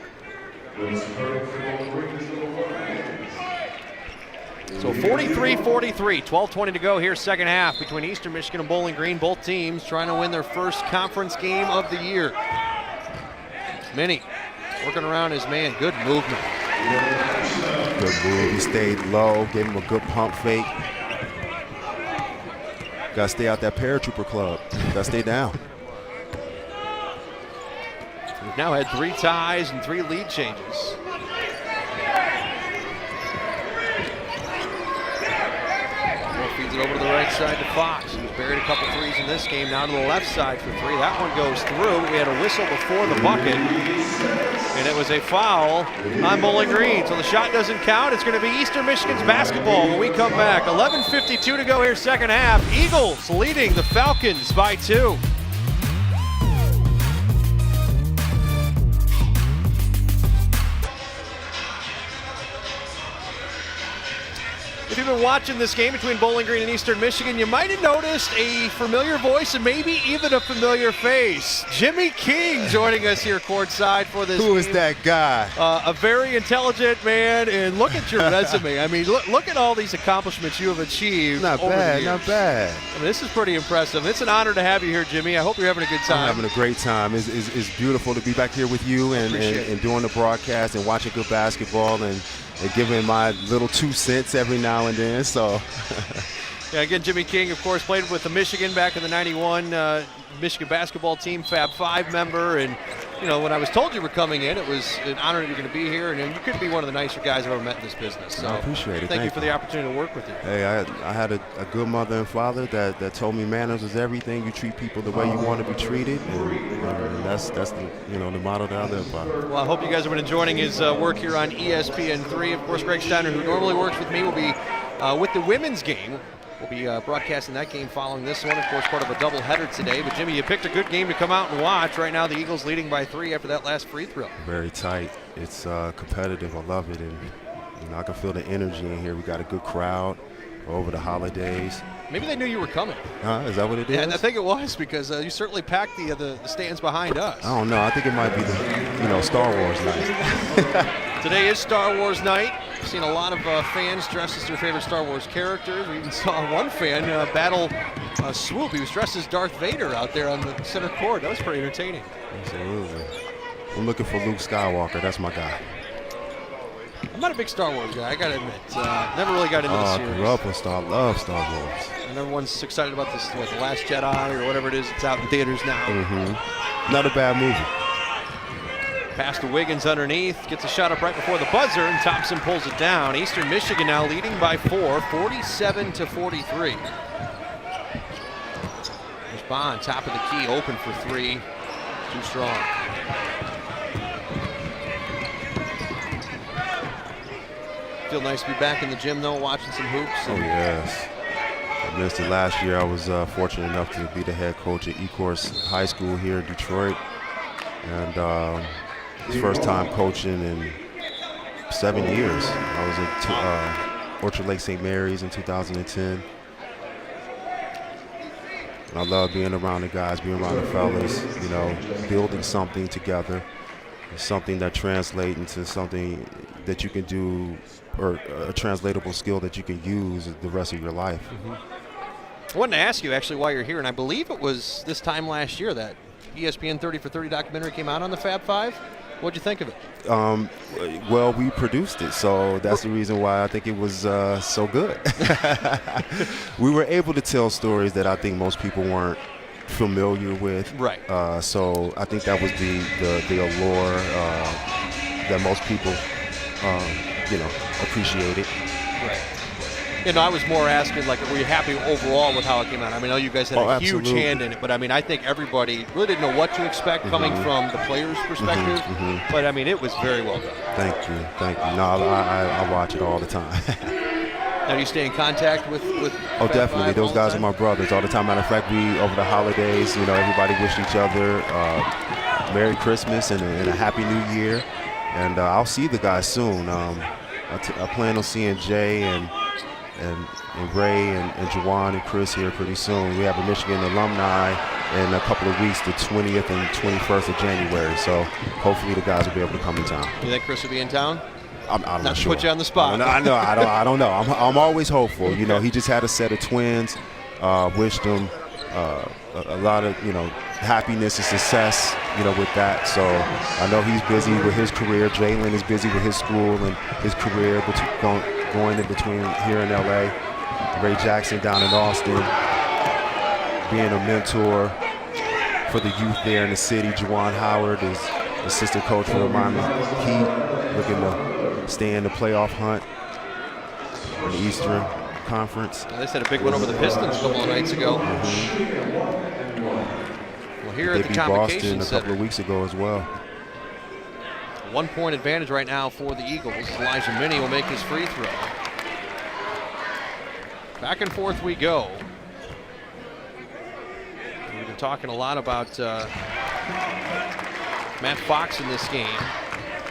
So 43-43, 12:20 to go here, second half between Eastern Michigan and Bowling Green. Both teams trying to win their first conference game of the year. Minnie working around his man, good movement. Good move. He stayed low, gave him a good pump fake. Got to stay out that paratrooper club. Got to stay down. We've now had 3 ties and 3 lead changes. Feeds it over to the right side to Fox. He's buried a couple threes in this game. Now to the left side for 3. That one goes through. We had a whistle before the bucket, and it was a foul on Bowling Green. So the shot doesn't count. It's going to be Eastern Michigan's basketball when we come back. 11:52 to go here, second half. Eagles leading the Falcons by 2. If you've been watching this game between Bowling Green and Eastern Michigan, you might have noticed a familiar voice and maybe even a familiar face. Jimmy King joining us here courtside for this Who is that guy? A very intelligent man, and look at your resume. I mean, look at all these accomplishments you have achieved. Not over bad, the years. not bad. I mean, this is pretty impressive. It's an honor to have you here, Jimmy. I hope you're having a good time. I'm having a great time. It's beautiful to be back here with you and doing the broadcast and watching good basketball and giving my little 2 cents every now and then. So, yeah, again, Jimmy King, of course, played with the Michigan back in the '91 Michigan basketball team, Fab 5 member, and you know, when I was told you were coming in, it was an honor that you're going to be here, and you could be one of the nicer guys I've ever met in this business. So I appreciate it. Thank you for the opportunity to work with you. Hey, I had a good mother and father that told me manners was everything. You treat people the way you want to be treated, and that's the, you know, the motto that I live by. Well, I hope you guys have been enjoying his work here on ESPN3. Of course, Greg Steiner, who normally works with me, will be with the women's game. We'll be broadcasting that game following this one, of course, part of a doubleheader today. But, Jimmy, you picked a good game to come out and watch. Right now, the Eagles leading by 3 after that last free throw. Very tight. It's competitive. I love it. And, you know, I can feel the energy in here. We got a good crowd over the holidays. Maybe they knew you were coming. Is that what it is? Yeah, I think it was, because you certainly packed the stands behind us. I don't know. I think it might be the, Star Wars night. Today is Star Wars night. I've seen a lot of fans dressed as their favorite Star Wars characters. We even saw one fan battle Swoop. He was dressed as Darth Vader out there on the center court. That was pretty entertaining. Absolutely. I'm looking for Luke Skywalker. That's my guy. I'm not a big Star Wars guy, I gotta admit. Never really got into the series. I grew up with love Star Wars. And everyone's excited about this, The Last Jedi or whatever it is. It's out in theaters now. Not a bad movie. Pass to Wiggins underneath, gets a shot up right before the buzzer, and Thompson pulls it down. Eastern Michigan now leading by 4, 47-43. There's Bond, top of the key, open for 3. Too strong. Feel nice to be back in the gym, though, watching some hoops. Oh, yes. I missed it last year. I was fortunate enough to be the head coach at Ecorse High School here in Detroit. And it's first time coaching in 7 years. I was at Orchard Lake St. Mary's in 2010. And I love being around the guys, being around the fellas, you know, building something together, something that translates into something that you can do, or a translatable skill that you can use the rest of your life. I wanted to ask you, actually, while you're here, and I believe it was this time last year that ESPN 30 for 30 documentary came out on the Fab Five. What'd you think of it? Well, we produced it, so that's the reason why I think it was so good. We were able to tell stories that I think most people weren't familiar with. Right. So I think that was the allure that most people, appreciated. Right. You know, I was more asking, like, were you happy overall with how it came out? I mean, I know you guys had a huge hand in it, but I mean, I think everybody really didn't know what to expect coming from the players' perspective. But I mean, it was very well done. Thank you. No, I watch it all the time. Now, do you stay in contact with Oh, definitely. Those guys are my brothers all the time. Matter of fact, over the holidays, everybody wished each other Merry Christmas and a Happy New Year. And I'll see the guys soon. I plan on seeing Jay and Ray and Juwan and Chris here pretty soon. We have a Michigan alumni in a couple of weeks, the 20th and 21st of January. So hopefully the guys will be able to come in town. You think Chris will be in town? I'm not sure. Not to put you on the spot. I don't know. I'm always hopeful. He just had a set of twins. Wished him a lot of happiness and success with that. So I know he's busy with his career. Jalen is busy with his school and his career, going in between here in LA. Ray Jackson down in Austin, being a mentor for the youth there in the city. Juwan Howard is assistant coach for the Miami Heat, looking to stay in the playoff hunt in the Eastern Conference. They had a big one over the Pistons a couple of nights ago. Well, here at the Convocation Boston a couple of weeks ago as well. 1 point advantage right now for the Eagles. Elijah Minnie will make his free throw. Back and forth we go. We've been talking a lot about Matt Fox in this game,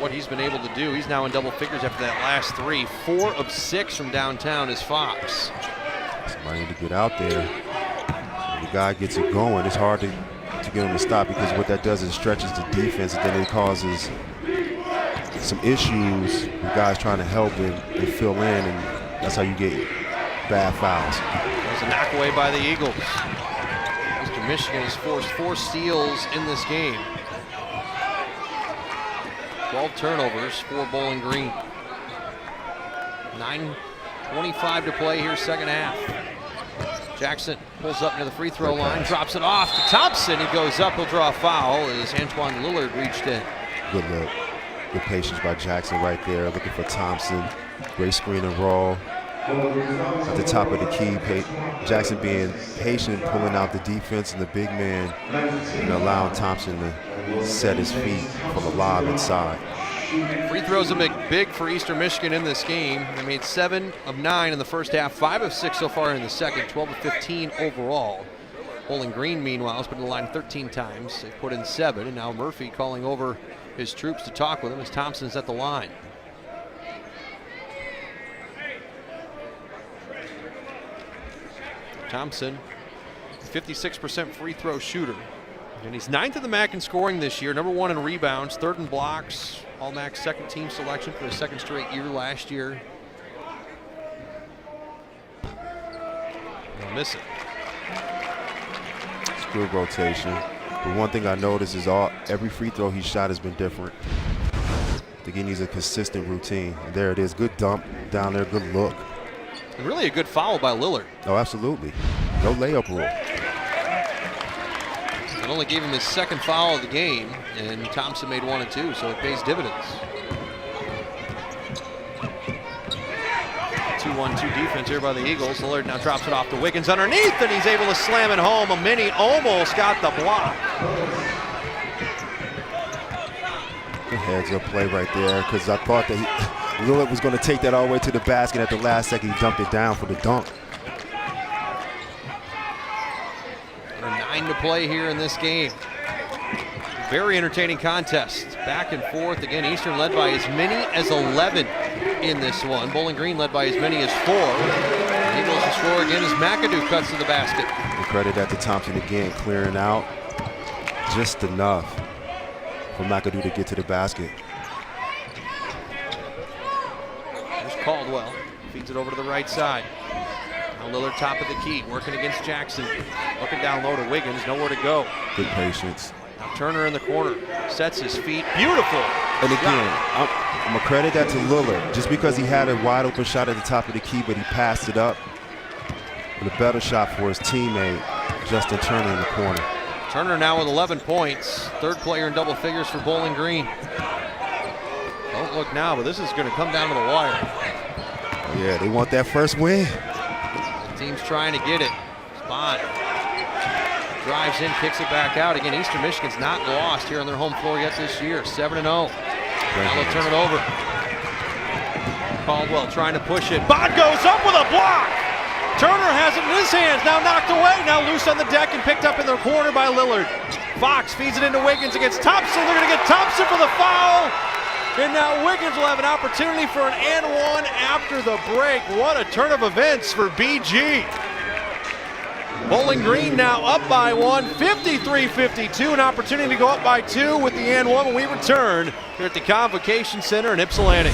what he's been able to do. He's now in double figures after that last 3. 4 of 6 from downtown is Fox. Somebody need to get out there. When the guy gets it going, it's hard to get him to stop, because what that does is stretches the defense, and then it causes some issues with guys trying to help and fill in, and that's how you get bad fouls. There's a knock away by the Eagles. Eastern Michigan has forced 4 steals in this game. 12 turnovers for Bowling Green. 9:25 to play here, second half. Jackson pulls up near the free throw line, drops it off to Thompson. He goes up, he'll draw a foul as Antoine Lillard reached in. Good look. Good patience by Jackson right there, looking for Thompson. Great screen and roll. At the top of the key, Jackson being patient, pulling out the defense and the big man, and allowing Thompson to set his feet for the lob inside. Free throws have been big for Eastern Michigan in this game. They made 7 of 9 in the first half, 5 of 6 so far in the second, 12 of 15 overall. Bowling Green, meanwhile, has been to the line 13 times. They put in 7, and now Murphy calling over his troops to talk with him as Thompson's at the line. Thompson, 56% free throw shooter. And he's 9th in the MAC in scoring this year, number 1 in rebounds, 3rd in blocks, All-MAC second team selection for the 2nd straight year last year. They'll miss it. It's good rotation. But one thing I noticed is every free throw he shot has been different. I think he needs a consistent routine. And there it is, good dump down there, good look. And really a good foul by Lillard. Oh, absolutely. No layup rule. It only gave him his 2nd foul of the game, and Thompson made 1 and 2, so it pays dividends. 2-1-2 defense here by the Eagles. Lillard now drops it off to Wiggins underneath, and he's able to slam it home. A mini almost got the block. Good heads-up play right there, because I thought that Lillard was going to take that all the way to the basket. At the last second, he dumped it down for the dunk. 9 to play here in this game. Very entertaining contest. Back and forth. Again, Eastern led by as many as 11 in this one. Bowling Green led by as many as 4. The Eagles will score again as McAdoo cuts to the basket. And credit that to Thompson again, clearing out just enough for McAdoo to get to the basket. There's Caldwell. Feeds it over to the right side. Now Lillard top of the key, working against Jackson. Looking down low to Wiggins, nowhere to go. Good patience. Now Turner in the corner, sets his feet, beautiful. And again, I'm gonna credit that to Lillard, just because he had a wide open shot at the top of the key, but he passed it up with a better shot for his teammate, Justin Turner in the corner. Turner now with 11 points, 3rd player in double figures for Bowling Green. Don't look now, but this is gonna come down to the wire. Yeah, they want that first win. Team's trying to get it. Spahn drives in, kicks it back out. Again, Eastern Michigan's not lost here on their home floor yet this year. 7-0. Now they'll turn it over. Caldwell trying to push it. Bond goes up with a block. Turner has it in his hands. Now knocked away. Now loose on the deck and picked up in the corner by Lillard. Fox feeds it into Wiggins against Thompson. They're going to get Thompson for the foul. And now Wiggins will have an opportunity for an and 1 after the break. What a turn of events for BG. Bowling Green now up by 1, 53-52. An opportunity to go up by 2 with the and 1 when we return here at the Convocation Center in Ypsilanti.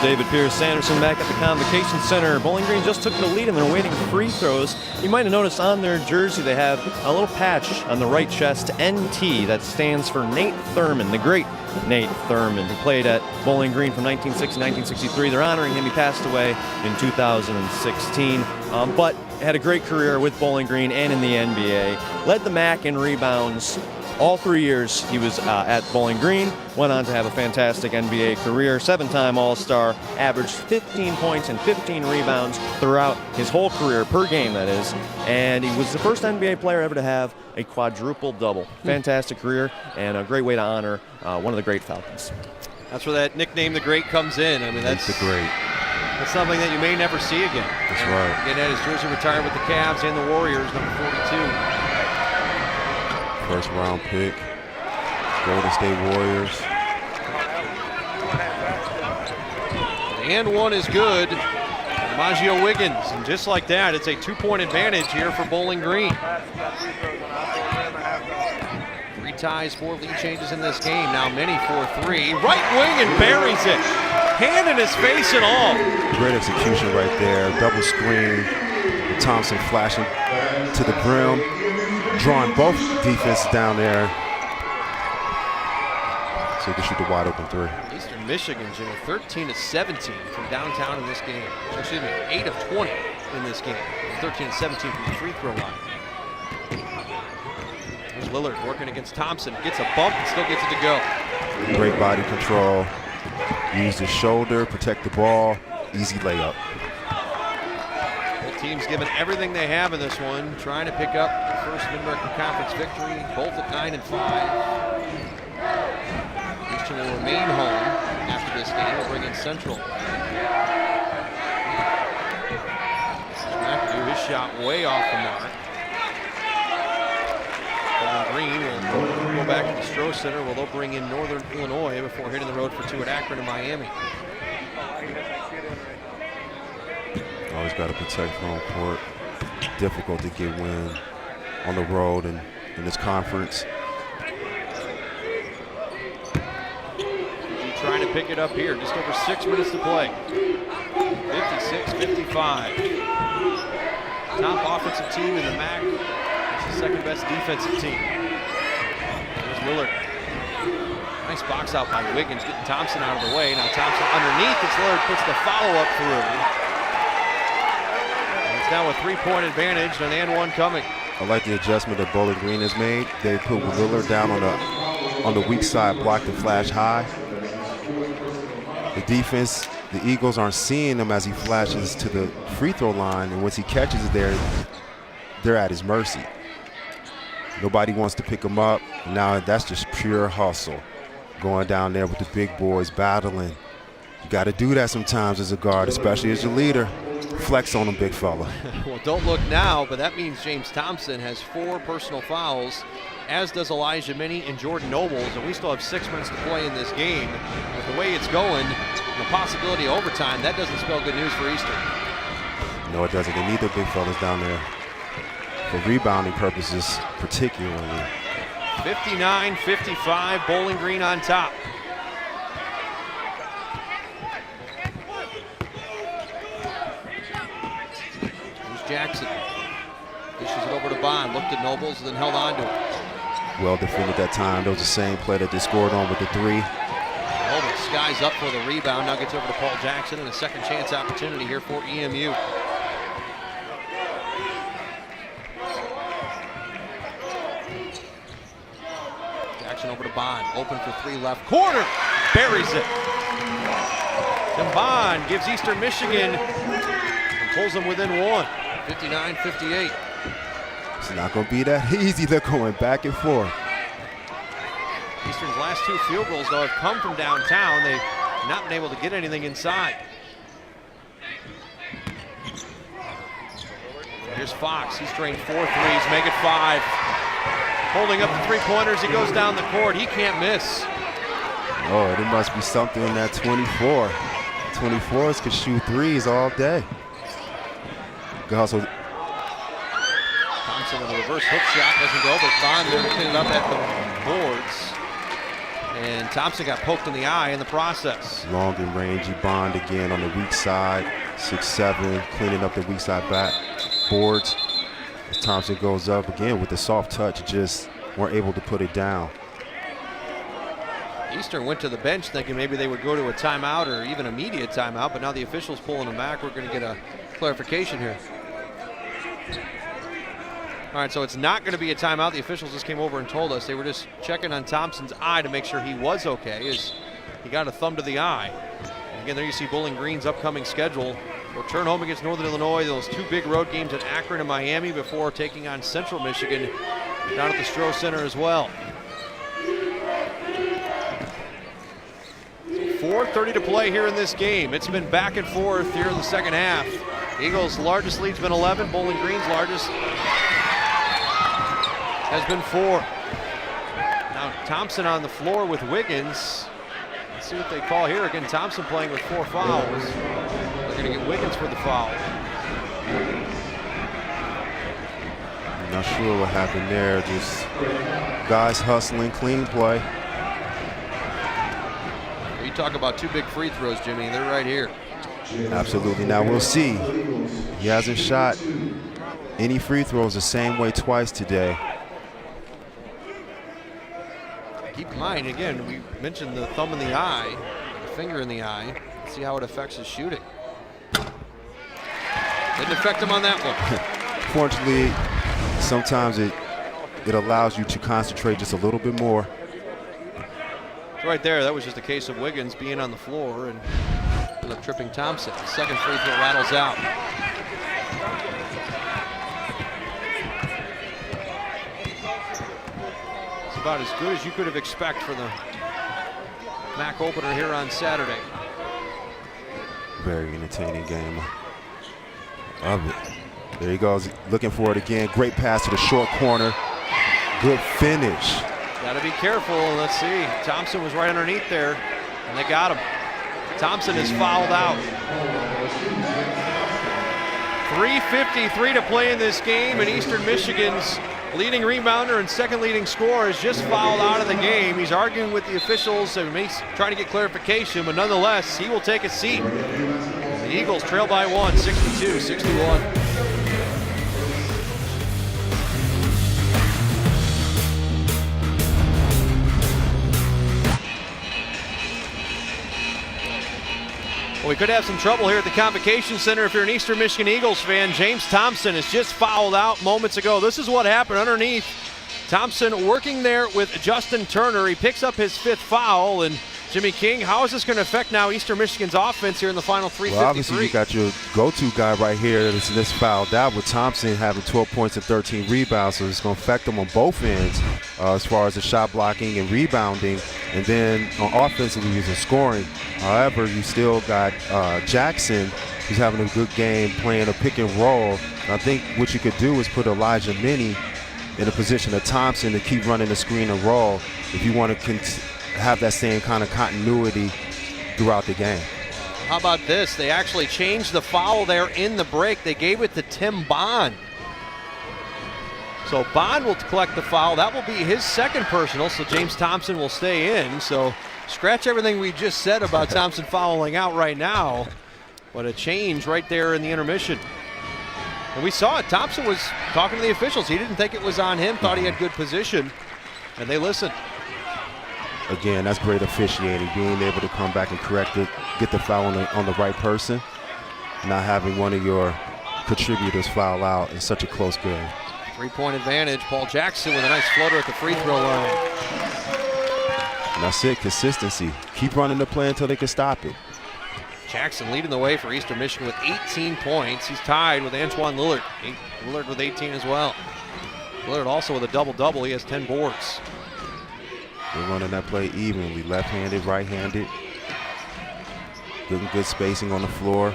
David Pierce Sanderson back at the Convocation Center. Bowling Green just took the lead and they're waiting for free throws. You might have noticed on their jersey they have a little patch on the right chest, NT, that stands for Nate Thurman, the great Nate Thurman, who played at Bowling Green from 1960 to 1963. They're honoring him. He passed away in 2016, but had a great career with Bowling Green and in the NBA. Led the MAC in rebounds all 3 years he was at Bowling Green. Went on to have a fantastic NBA career, 7-time All-Star, averaged 15 points and 15 rebounds throughout his whole career, per game that is. And he was the first NBA player ever to have a quadruple-double. Fantastic career and a great way to honor one of the great Falcons. That's where that nickname, the Great, comes in. I mean, that's the Great. That's something that you may never see again. That's right. Again, had his jersey retired with the Cavs and the Warriors, number 42. First round pick, Golden State Warriors. And 1 is good. Maggio Wiggins, and just like that, it's a 2-point advantage here for Bowling Green. 3 ties, 4 lead changes in this game. Now Mini for 3. Right wing and buries it. Hand in his face and all. Great execution right there. Double screen. Thompson flashing to the brim. drawing both defenses down there so he can shoot the wide open three. Eastern Michigan, Jimmy, 13 of 17 from downtown in this game. Excuse me, 8 of 20 in this game. 13 of 17 from the free throw line. There's Lillard working against Thompson. Gets a bump and still gets it to go. Great body control. Use the shoulder, protect the ball. Easy layup. Both teams giving everything they have in this one, trying to pick up the first Mid-American Conference victory, both at 9 and 5. Eastern will remain home after this game. We'll bring in Central. McAdoo, his shot way off the mark. Green will go back to the Stroh Center. Well, they'll bring in Northern Illinois before hitting the road for 2 at Akron and Miami. Always got to protect home court. Difficult to get win on the road and in this conference. Trying to pick it up here. Just over 6 minutes to play. 56-55. Top offensive team in the MAC. It's the second best defensive team. There's Lillard. Nice box out by Wiggins, getting Thompson out of the way. Now Thompson underneath as Lillard puts the follow-up through. And it's now a 3-point advantage on and one coming. I like the adjustment that Bowling Green has made. They put Lillard down on the weak side, block the flash high. The defense, the Eagles aren't seeing him as he flashes to the free throw line, and once he catches it there, they're at his mercy. Nobody wants to pick him up. Now that's just pure hustle. Going down there with the big boys battling. You got to do that sometimes as a guard, especially as your leader. Flex on him, big fella. Well, don't look now, but that means James Thompson has 4 personal fouls, as does Elijah Minnie and Jordan Nobles, and we still have 6 minutes to play in this game. With the way it's going, and the possibility of overtime, that doesn't spell good news for Eastern. No, it doesn't. They need their big fellas down there for rebounding purposes, particularly. 59-55, Bowling Green on top. Here's Jackson. Dishes it over to Bond, looked at Nobles, and then held on to it. Well defended that time. That was the same play that they scored on with the 3. Nobles skies up for the rebound, now gets over to Paul Jackson, and a second chance opportunity here for EMU. Jackson over to Bond, open for 3 left corner, buries it. And Bond gives Eastern Michigan and pulls them within 1, 59-58. It's not going to be that easy. They're going back and forth. Eastern's last 2 field goals, though, have come from downtown. They've not been able to get anything inside. Here's Fox. He's drained 4 threes, make it 5. Holding up the 3-pointers, he goes down the court. He can't miss. Oh, there must be something in that 24. 24s can shoot 3s all day. Good hustle. Thompson with a reverse hook shot, doesn't go, but Bond there to clean it up at the boards. And Thompson got poked in the eye in the process. Long and rangy Bond again on the weak side. 6'7", cleaning up the weak side back boards. As Thompson goes up again with the soft touch, just weren't able to put it down. Eastern went to the bench thinking maybe they would go to a timeout or even immediate timeout, but now the official's pulling them back. We're going to get a clarification here. All right, so it's not going to be a timeout. The officials just came over and told us. They were just checking on Thompson's eye to make sure he was okay, as he got a thumb to the eye. And again, there you see Bowling Green's upcoming schedule. Return home against Northern Illinois, those 2 big road games at Akron and Miami before taking on Central Michigan down at the Stroh Center as well. 4:30 to play here in this game. It's been back and forth here in the second half. Eagles' largest lead's been 11. Bowling Green's largest has been 4. Now Thompson on the floor with Wiggins. Let's see what they call here. Again, Thompson playing with 4 fouls. They're going to get Wiggins for the foul. I'm not sure what happened there. Just guys hustling, clean play. You talk about 2 big free throws, Jimmy. They're right here. Absolutely. Now we'll see. He hasn't shot any free throws the same way twice today. Keep in mind, again, we mentioned the thumb in the eye, the finger in the eye. Let's see how it affects his shooting. Didn't affect him on that one. Fortunately, sometimes it allows you to concentrate just a little bit more. Right there, that was just a case of Wiggins being on the floor and ended up tripping Thompson. The second free throw rattles out. It's about as good as you could have expected for the MAC opener here on Saturday. Very entertaining game. Love it. There he goes, looking for it again. Great pass to the short corner. Good finish. Got to be careful. Let's see. Thompson was right underneath there, and they got him. Thompson is fouled out. 3:53 to play in this game, and Eastern Michigan's leading rebounder and second leading scorer is just fouled out of the game. He's arguing with the officials and he's trying to get clarification, but nonetheless, he will take a seat. The Eagles trail by one, 62-61. Well, we could have some trouble here at the Convocation Center if you're an Eastern Michigan Eagles fan. James Thompson is just fouled out moments ago. This is what happened underneath. Thompson working there with Justin Turner. He picks up his 5th foul. And Jimmy King, how is this going to affect now Eastern Michigan's offense here in the final 3:53? Well, obviously you got your go-to guy right here that's fouled out, with Thompson having 12 points and 13 rebounds, so it's going to affect them on both ends as far as the shot blocking and rebounding, and then on offensively using scoring. However, you still got Jackson, who's having a good game playing a pick and roll. And I think what you could do is put Elijah Minnie in a position of Thompson to keep running the screen and roll if you want to have that same kind of continuity throughout the game. How about this? They actually changed the foul there in the break. They gave it to Tim Bond. So Bond will collect the foul. That will be his second personal, so James Thompson will stay in. So scratch everything we just said about Thompson fouling out right now. What a change right there in the intermission. And we saw it. Thompson was talking to the officials. He didn't think it was on him, thought he had good position, and they listened. Again, that's great officiating, being able to come back and correct it, get the foul on the right person, not having one of your contributors foul out in such a close game. 3-point advantage. Paul Jackson with a nice floater at the free throw line. And that's it, consistency. Keep running the play until they can stop it. Jackson leading the way for Eastern Michigan with 18 points. He's tied with Antoine Lillard. Lillard with 18 as well. Lillard also with a double-double. He has 10 boards. They're running that play evenly, left-handed, right-handed. Good spacing on the floor.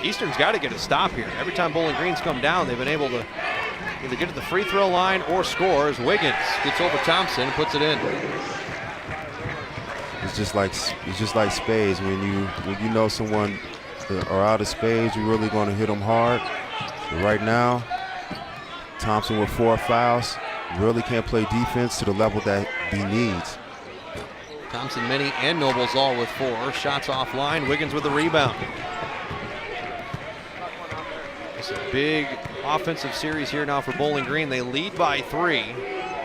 Eastern's got to get a stop here. Every time Bowling Green's come down, they've been able to either get to the free throw line or score as Wiggins gets over Thompson and puts it in. It's just like spades. When you know someone are out of spades, you're really going to hit them hard. But right now, Thompson with 4 fouls really can't play defense to the level that he needs. Thompson, Minnie, and Nobles all with 4. Shots offline. Wiggins with the rebound. It's a big offensive series here now for Bowling Green. They lead by 3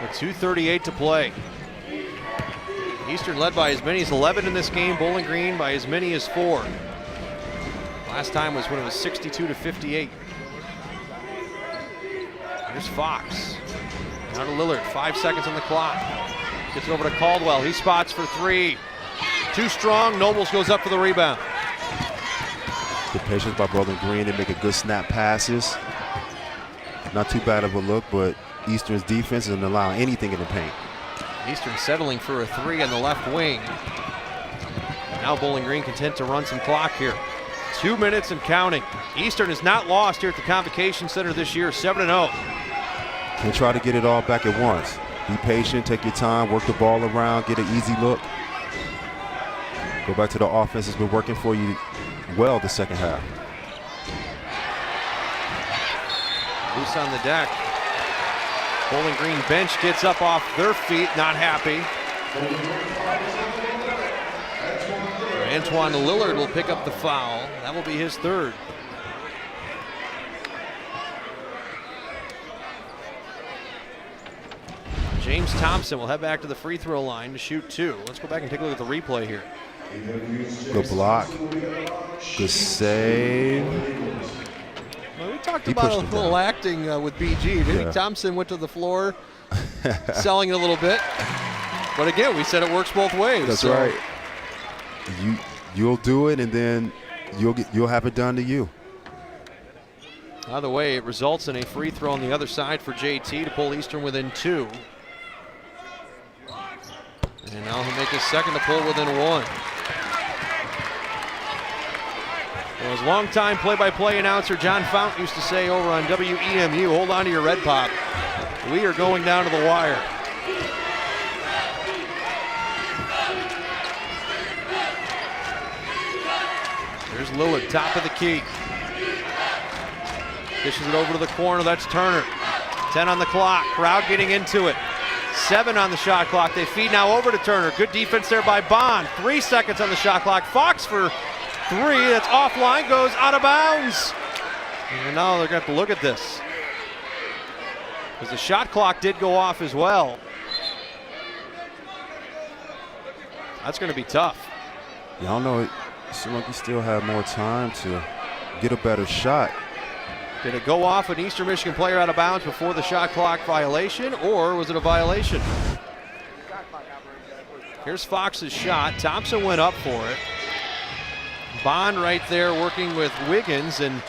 with 2:38 to play. Eastern led by as many as 11 in this game. Bowling Green by as many as 4. Last time was when it was 62-58. Here's Fox. Now to Lillard, 5 seconds on the clock. Gets it over to Caldwell, he spots for 3. Too strong, Nobles goes up for the rebound. Good patience by Bowling Green. They make a good snap passes. Not too bad of a look, but Eastern's defense isn't allowing anything in the paint. Eastern settling for a 3 on the left wing. Now Bowling Green content to run some clock here. 2 minutes and counting. Eastern has not lost here at the Convocation Center this year, 7-0. Can't try to get it all back at once. Be patient, take your time, work the ball around, get an easy look. Go back to the offense that's been working for you well the second half. Loose on the deck. Bowling Green bench gets up off their feet, not happy. Antoine Lillard will pick up the foul. That will be his 3rd. James Thompson will head back to the free throw line to shoot 2. Let's go back and take a look at the replay here. Good block. Good save. Well, we talked about a little acting with BG. Maybe Thompson went to the floor, selling it a little bit. But again, we said it works both ways. That's right. You'll do it, and then you'll have it done to you. Either way, it results in a free throw on the other side for JT to pull Eastern within 2. And now he'll make his second to pull within 1. As longtime play-by-play announcer John Fount used to say over on WEMU, hold on to your red pop. We are going down to the wire. There's Lillard, top of the key. Dishes it over to the corner, that's Turner. 10 on the clock, crowd getting into it. 7 on the shot clock, they feed now over to Turner. Good defense there by Bond. 3 seconds on the shot clock. Fox for 3, that's offline, goes out of bounds. And now they're going to have to look at this, because the shot clock did go off as well. That's going to be tough. Yeah, I don't know. It seems like we still have more time to get a better shot. Did it go off an Eastern Michigan player out of bounds before the shot clock violation, or was it a violation? Here's Fox's shot. Thompson went up for it. Bond right there working with Wiggins, and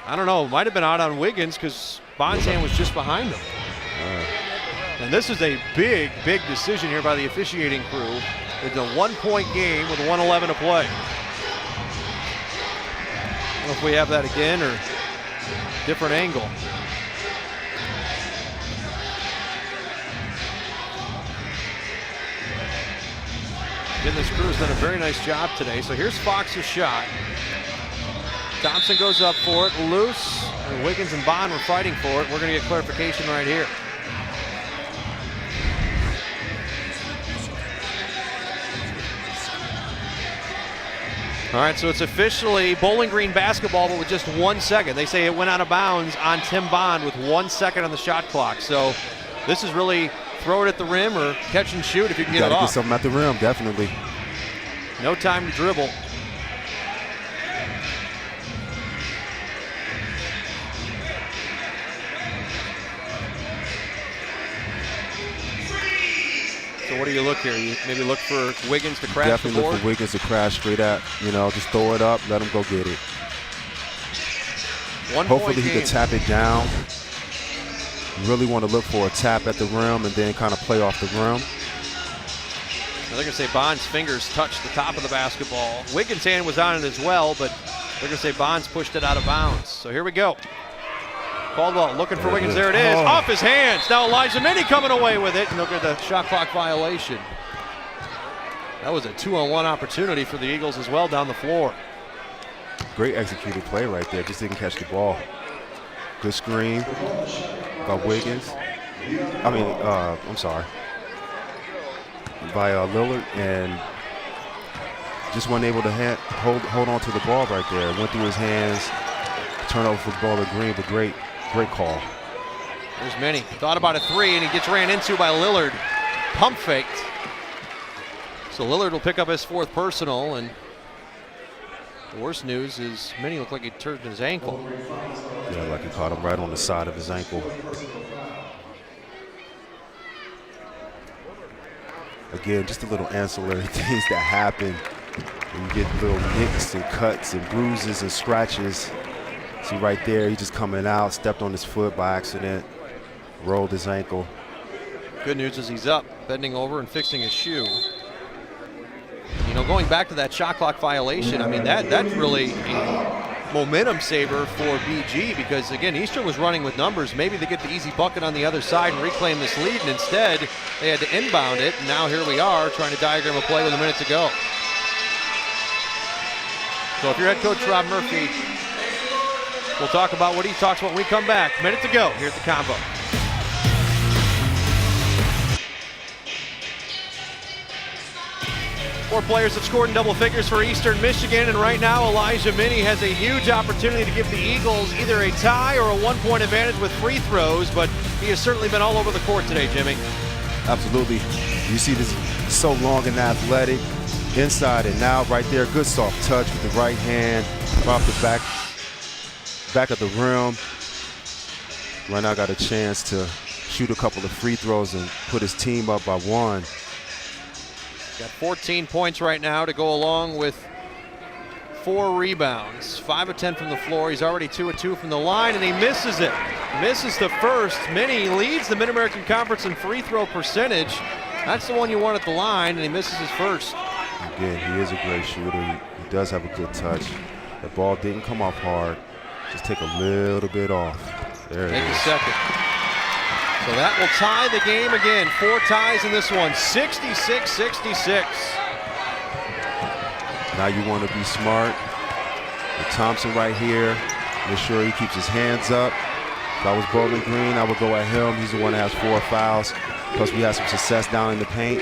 I don't know, might have been out on Wiggins because Bond's hand was just behind him. And this is a big, big decision here by the officiating crew. It's a 1-point game with 1:11 to play. I don't know if we have that again or different angle. Again, this crew has done a very nice job today. So here's Fox's shot. Thompson goes up for it, loose, and Wiggins and Bond were fighting for it. We're going to get clarification right here. All right, so it's officially Bowling Green basketball, but with just 1 second. They say it went out of bounds on Tim Bond with 1 second on the shot clock. So this is really throw it at the rim or catch and shoot if you can get it off. Get something at the rim, definitely. No time to dribble. So what do you look here? You maybe look for Wiggins to crash the board? Definitely look for Wiggins to crash straight at, just throw it up, let him go get it. Hopefully he can tap it down. You really want to look for a tap at the rim and then kind of play off the rim. They're going to say Bond's fingers touched the top of the basketball. Wiggins' hand was on it as well, but they're going to say Bonds pushed it out of bounds. So here we go. Caldwell looking for Wiggins. There it is. Off his hands. Now Elijah Minnie coming away with it. And look at the shot clock violation. That was a 2-on-1 opportunity for the Eagles as well down the floor. Great executed play right there. Just didn't catch the ball. Good screen by Wiggins. I'm sorry. By Lillard, and just wasn't able to hold on to the ball right there. Went through his hands, turnover for the ball to Green, but great call. There's Minnie. Thought about a 3, and he gets ran into by Lillard. Pump faked. So Lillard will pick up his 4th personal, and the worst news is Minnie looked like he turned his ankle. Yeah, like he caught him right on the side of his ankle. Again, just a little ancillary things that happen when you get little nicks and cuts and bruises and scratches. See right there, he just coming out, stepped on his foot by accident, rolled his ankle. Good news is he's up, bending over and fixing his shoe. Going back to that shot clock violation, that's really a momentum saver for BG, because again, Eastern was running with numbers. Maybe they get the easy bucket on the other side and reclaim this lead, and instead they had to inbound it, and now here we are trying to diagram a play with a minute to go. So if you're head coach Rob Murphy, we'll talk about what he talks about when we come back. Minute to go here at the Combo. Four players have scored in double figures for Eastern Michigan, and right now Elijah Minnie has a huge opportunity to give the Eagles either a tie or a 1-point advantage with free throws, but he has certainly been all over the court today, Jimmy. Absolutely. You see this so long and athletic, inside and out right there. Good soft touch with the right hand, off the back of the rim. Right now got a chance to shoot a couple of free throws and put his team up by 1. Got 14 points right now to go along with 4 rebounds. 5 of 10 from the floor. He's already 2 of 2 from the line, and he misses it. Misses the first. Minnie leads the Mid-American Conference in free throw percentage. That's the one you want at the line, and he misses his first. Again, he is a great shooter. He does have a good touch. The ball didn't come off hard. Just take a little bit off. There it is. Take a second. So that will tie the game again. 4 ties in this one, 66-66. Now you want to be smart. With Thompson right here, make sure he keeps his hands up. If I was Bowling Green, I would go at him. He's the one that has 4 fouls. Plus we had some success down in the paint.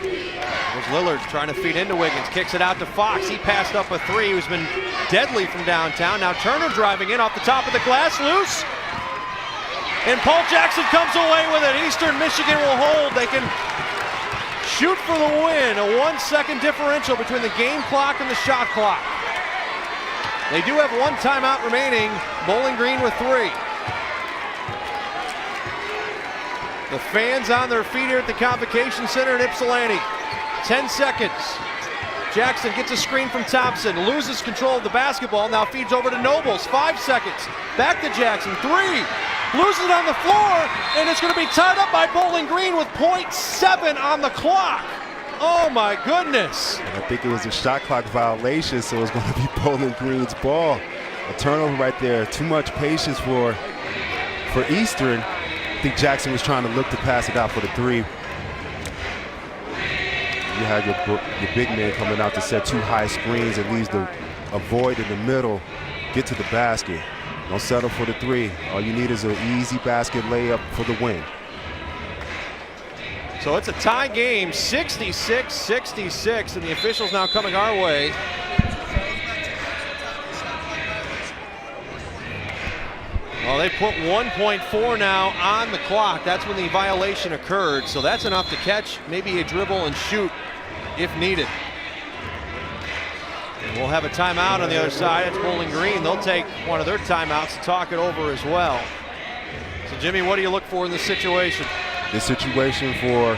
There's Lillard trying to feed into Wiggins, kicks it out to Fox. He passed up a 3, who's been deadly from downtown. Now Turner driving in off the top of the glass, loose. And Paul Jackson comes away with it. Eastern Michigan will hold. They can shoot for the win. A 1-second differential between the game clock and the shot clock. They do have 1 timeout remaining. Bowling Green with 3. The fans on their feet here at the Convocation Center in Ypsilanti. 10 seconds. Jackson gets a screen from Thompson, loses control of the basketball, now feeds over to Nobles. 5 seconds. Back to Jackson. 3. Loses it on the floor, and it's going to be tied up by Bowling Green with .7 on the clock. Oh my goodness. And I think it was a shot clock violation, so it's going to be Bowling Green's ball. A turnover right there. Too much patience for Eastern. I think Jackson was trying to look to pass it out for the 3. You have your big man coming out to set 2 high screens and leaves a void in the middle. Get to the basket. Don't settle for the 3. All you need is an easy basket layup for the win. So it's a tie game, 66-66, and the officials now coming our way. Well, they put 1.4 now on the clock. That's when the violation occurred. So that's enough to catch maybe a dribble and shoot if needed. And we'll have a timeout on the other side. It's Bowling Green. They'll take one of their timeouts to talk it over as well. So Jimmy, what do you look for in this situation? This situation for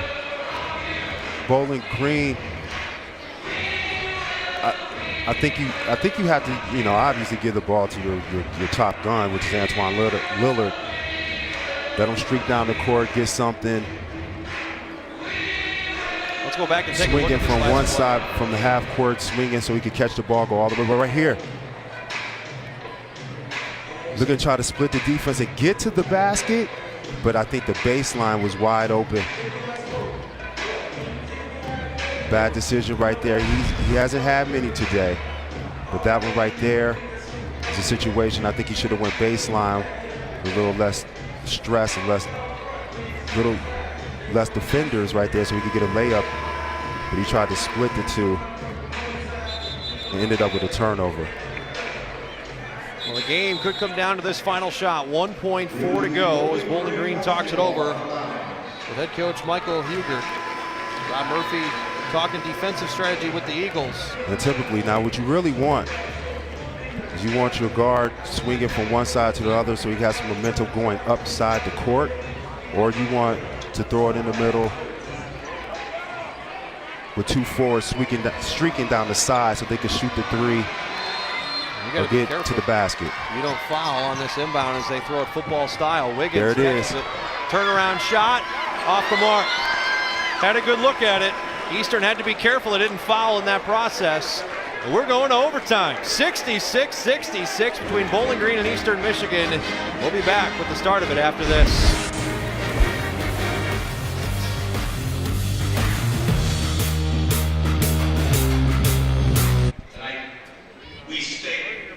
Bowling Green, I think you have to, obviously give the ball to your top gun, which is Antoine Lillard. Let him streak down the court, get something. Let's go back and take a look swinging at this from last one side, from the half court, swinging so he could catch the ball, go all the way. But right here, looking to try to split the defense and get to the basket, but I think the baseline was wide open. Bad decision right there. He hasn't had many today, but that one right there is a situation I think he should have went baseline with a little less stress and less defenders right there so he could get a layup, but he tried to split the 2 and ended up with a turnover. Well, the game could come down to this final shot. 1.4 to go as Bowling Green talks it over with head coach Michael Huger. Rob Murphy talking defensive strategy with the Eagles. And typically, now what you really want is you want your guard swinging from one side to the other so he has some momentum going upside the court, or you want to throw it in the middle with 2 forwards streaking down the side so they can shoot the 3 or get to the basket. You don't foul on this inbound as they throw it football style. Wiggins, there it is. Turnaround shot, off the mark. Had a good look at it. Eastern had to be careful it didn't foul in that process. And we're going to overtime. 66-66 between Bowling Green and Eastern Michigan. We'll be back with the start of it after this. We stay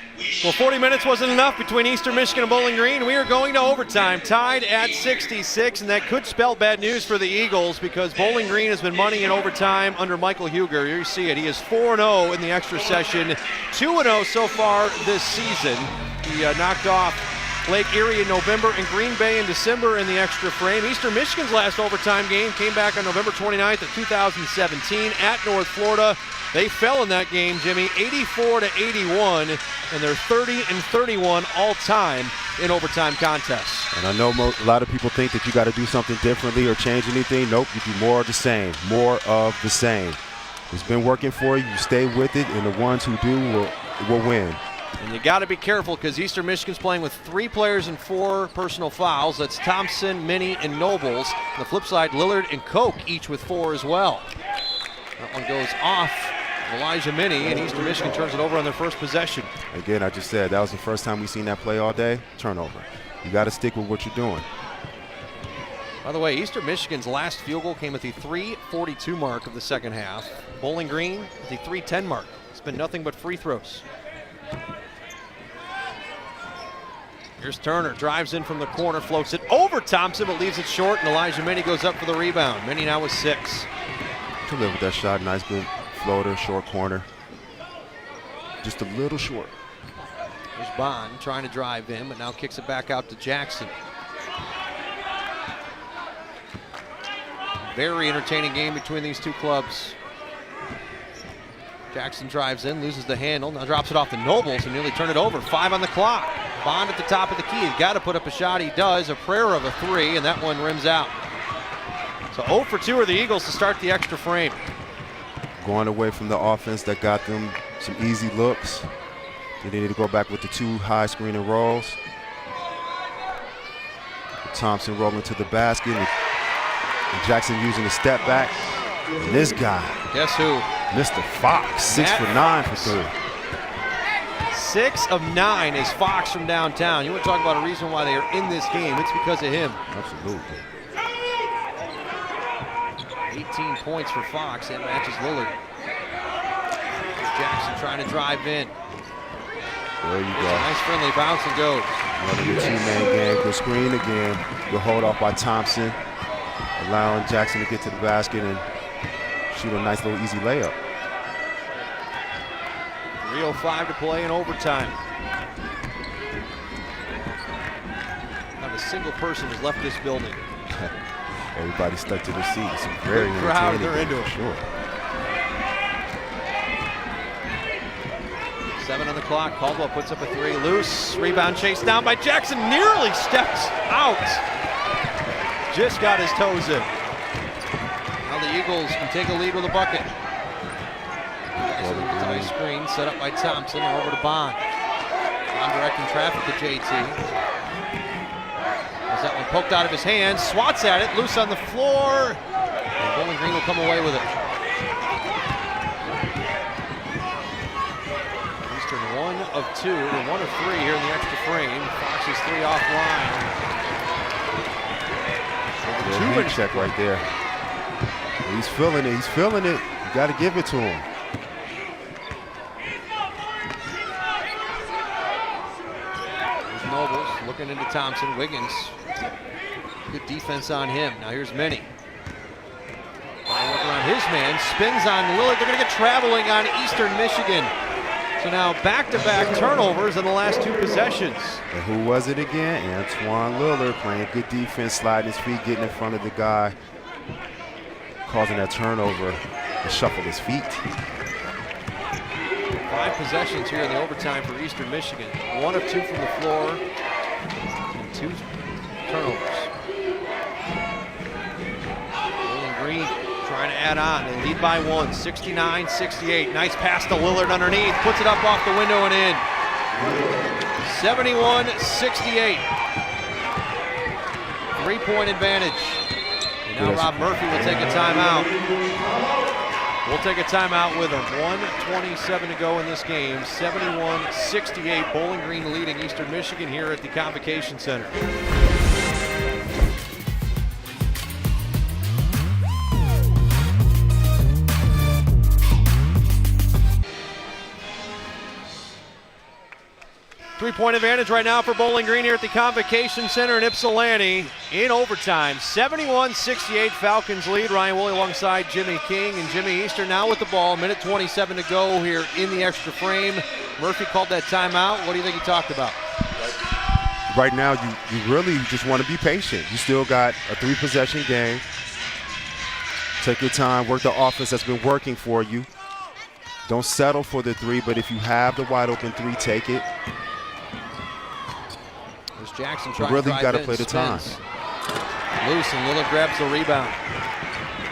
and we Well, 40 minutes wasn't enough between Eastern Michigan and Bowling Green. We are going to overtime, tied at 66, and that could spell bad news for the Eagles because Bowling Green has been money in overtime under Michael Huger. You see it. He is 4-0 in the extra session, 2-0 so far this season. He knocked off Lake Erie in November and Green Bay in December in the extra frame. Eastern Michigan's last overtime game came back on November 29th of 2017 at North Florida. They fell in that game, Jimmy, 84-81, and they're 30-31 all-time in overtime contests. And I know a lot of people think that you got to do something differently or change anything. Nope, you do more of the same, more of the same. It's been working for you. You stay with it, and the ones who do will win. And you got to be careful because Eastern Michigan's playing with 3 players and 4 personal fouls. That's Thompson, Minnie, and Nobles. On the flip side, Lillard and Koch each with 4 as well. That one goes off Elijah Minnie, and Eastern Michigan turns it over on their first possession. Again, I just said that was the first time we've seen that play all day. Turnover. You got to stick with what you're doing. By the way, Eastern Michigan's last field goal came at the 3:42 mark of the second half. Bowling Green at the 3:10 mark. It's been nothing but free throws. Here's Turner, drives in from the corner, floats it over Thompson, but leaves it short, and Elijah Minnie goes up for the rebound. Minnie now with 6. Delivered that shot, nice good floater, short corner. Just a little short. There's Bond trying to drive in, but now kicks it back out to Jackson. Very entertaining game between these two clubs. Jackson drives in, loses the handle, now drops it off to Nobles and nearly turned it over. 5 on the clock. Bond at the top of the key. He's got to put up a shot. He does. A prayer of a 3, and that one rims out. So 0 for 2 are the Eagles to start the extra frame. Going away from the offense that got them some easy looks. They need to go back with the 2 high screening rolls. Thompson rolling to the basket. And Jackson using the step back. And this guy. Guess who? Mr. Fox, 6 for 9 for 3. 6 of 9 is Fox from downtown. You want to talk about a reason why they are in this game. It's because of him. Absolutely. 18 points for Fox. That matches Lillard. Jackson trying to drive in. There you go. Nice friendly bounce and goes. Another 2-man game. Good screen again. Good hold off by Thompson. Allowing Jackson to get to the basket and shoot a nice little easy layup. 3:05 to play in overtime. Not a single person has left this building. Everybody stuck to their seats. Very crowd, entertaining. they're into it. Sure. 7 on the clock. Caldwell puts up a 3. Loose. Rebound chased down by Jackson. Nearly steps out. Just got his toes in. Now the Eagles can take a lead with a bucket. Nice screen set up by Thompson and over to Bond. Bond directing traffic to JT. As that one poked out of his hands, swats at it, loose on the floor. And Bowling Green will come away with it. Eastern 1 of 2, or 1 of 3 here in the extra frame. Fox is 3 offline. Good check right there. He's feeling it. He's feeling it. You got to give it to him. There's Nobles looking into Thompson. Wiggins. Good defense on him. Now here's Minnie. Working around his man. Spins on Lillard. They're going to get traveling on Eastern Michigan. So now back-to-back turnovers in the last 2 possessions. And who was it again? Antoine Lillard playing good defense, sliding his feet, getting in front of the guy, causing that turnover and shuffle his feet. 5 possessions here in the overtime for Eastern Michigan. 1 of 2 from the floor and 2 turnovers. Bowling Green trying to add on. They lead by 1, 69-68. Nice pass to Lillard underneath. Puts it up off the window and in. 71-68. 3-point advantage. And now Rob Murphy will take a timeout. We'll take a timeout with him. 1:27 to go in this game. 71-68. Bowling Green leading Eastern Michigan here at the Convocation Center. 3-point advantage right now for Bowling Green here at the Convocation Center in Ypsilanti in overtime. 71-68 Falcons lead. Ryan Woolley alongside Jimmy King and Jimmy Easter now with the ball. Minute 27 to go here in the extra frame. Murphy called that timeout. What do you think he talked about? Right now, you really just want to be patient. You still got a 3-possession game. Take your time, work the offense that's been working for you. Don't settle for the 3, but if you have the wide open 3, take it. There's Jackson trying really, to you got to play the time. Loose, and Lillard grabs the rebound.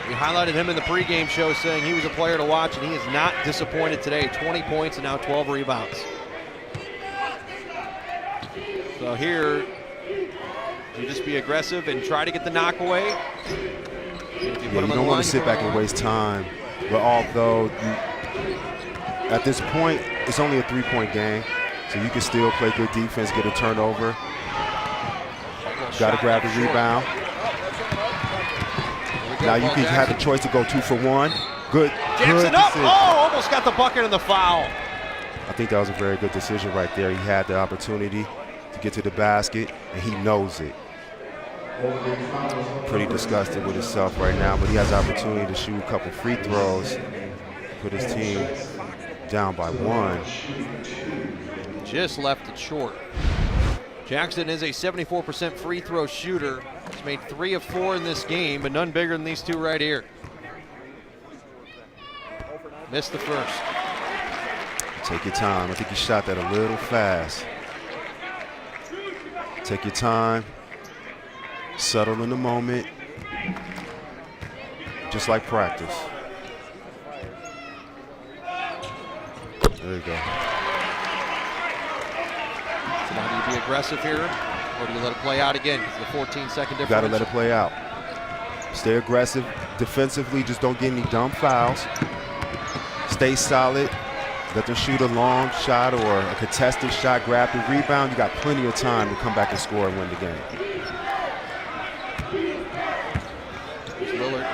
We highlighted him in the pregame show saying he was a player to watch, and he is not disappointed today. 20 points and now 12 rebounds. So here, you just be aggressive and try to get the knock away. You don't want to sit back and waste time. But although at this point, it's only a 3-point game, so you can still play good defense, get a turnover. Got to grab the rebound. Now you can have the choice to go 2 for 1. Good. Jackson up. Oh, almost got the bucket and the foul. I think that was a very good decision right there. He had the opportunity to get to the basket, and he knows it. Pretty disgusted with himself right now, but he has the opportunity to shoot a couple free throws, put his team down by 1. Just left it short. Jackson is a 74% free throw shooter. He's made 3 of 4 in this game, but none bigger than these 2 right here. Missed the first. Take your time. I think he shot that a little fast. Take your time. Settle in the moment. Just like practice. There you go. So now do you be aggressive here, or do you let it play out again because of the 14-second difference? You got to let it play out. Stay aggressive defensively. Just don't get any dumb fouls. Stay solid. Let them shoot a long shot or a contested shot, grab the rebound. You got plenty of time to come back and score and win the game. There's Lillard.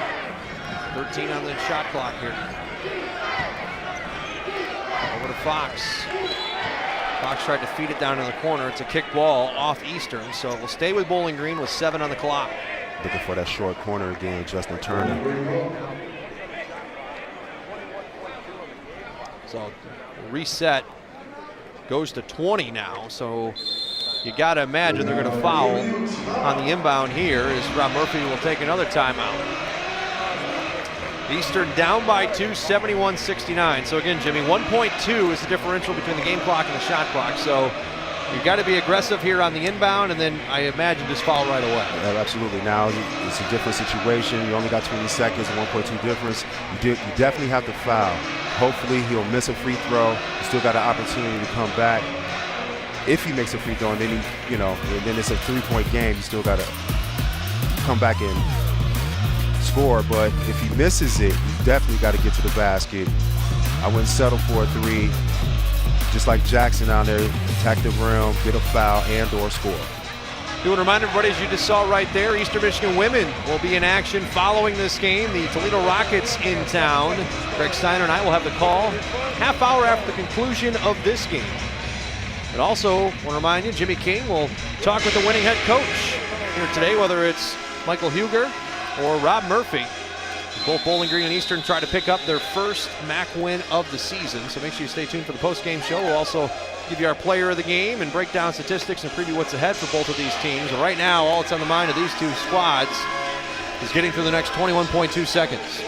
13 on the shot clock here. Over to Fox. Fox tried to feed it down in the corner. It's a kick ball off Eastern, so it will stay with Bowling Green with 7 on the clock. Looking for that short corner again, Justin Turner. So reset goes to 20 now, so you got to imagine they're going to foul on the inbound here as Rob Murphy will take another timeout. Eastern down by 2, 71-69. So again, Jimmy, 1.2 is the differential between the game clock and the shot clock. So you've got to be aggressive here on the inbound, and then I imagine just foul right away. Yeah, absolutely. Now it's a different situation. You only got 20 seconds, 1.2 difference. You definitely have to foul. Hopefully he'll miss a free throw. You still got an opportunity to come back. If he makes a free throw, and then then it's a 3-point game, you still got to come back and score. But if he misses it, you definitely got to get to the basket. I wouldn't settle for a 3. Just like Jackson down there, attack the rim, get a foul, and/or score. Do want to remind everybody, as you just saw right there, Eastern Michigan women will be in action following this game. The Toledo Rockets in town. Greg Steiner and I will have the call half hour after the conclusion of this game. And also, want to remind you, Jimmy King will talk with the winning head coach here today, whether it's Michael Huger or Rob Murphy. Both Bowling Green and Eastern try to pick up their first MAC win of the season, so make sure you stay tuned for the post-game show. We'll also give you our player of the game and break down statistics and preview what's ahead for both of these teams. And right now, all that's on the mind of these 2 squads is getting through the next 21.2 seconds.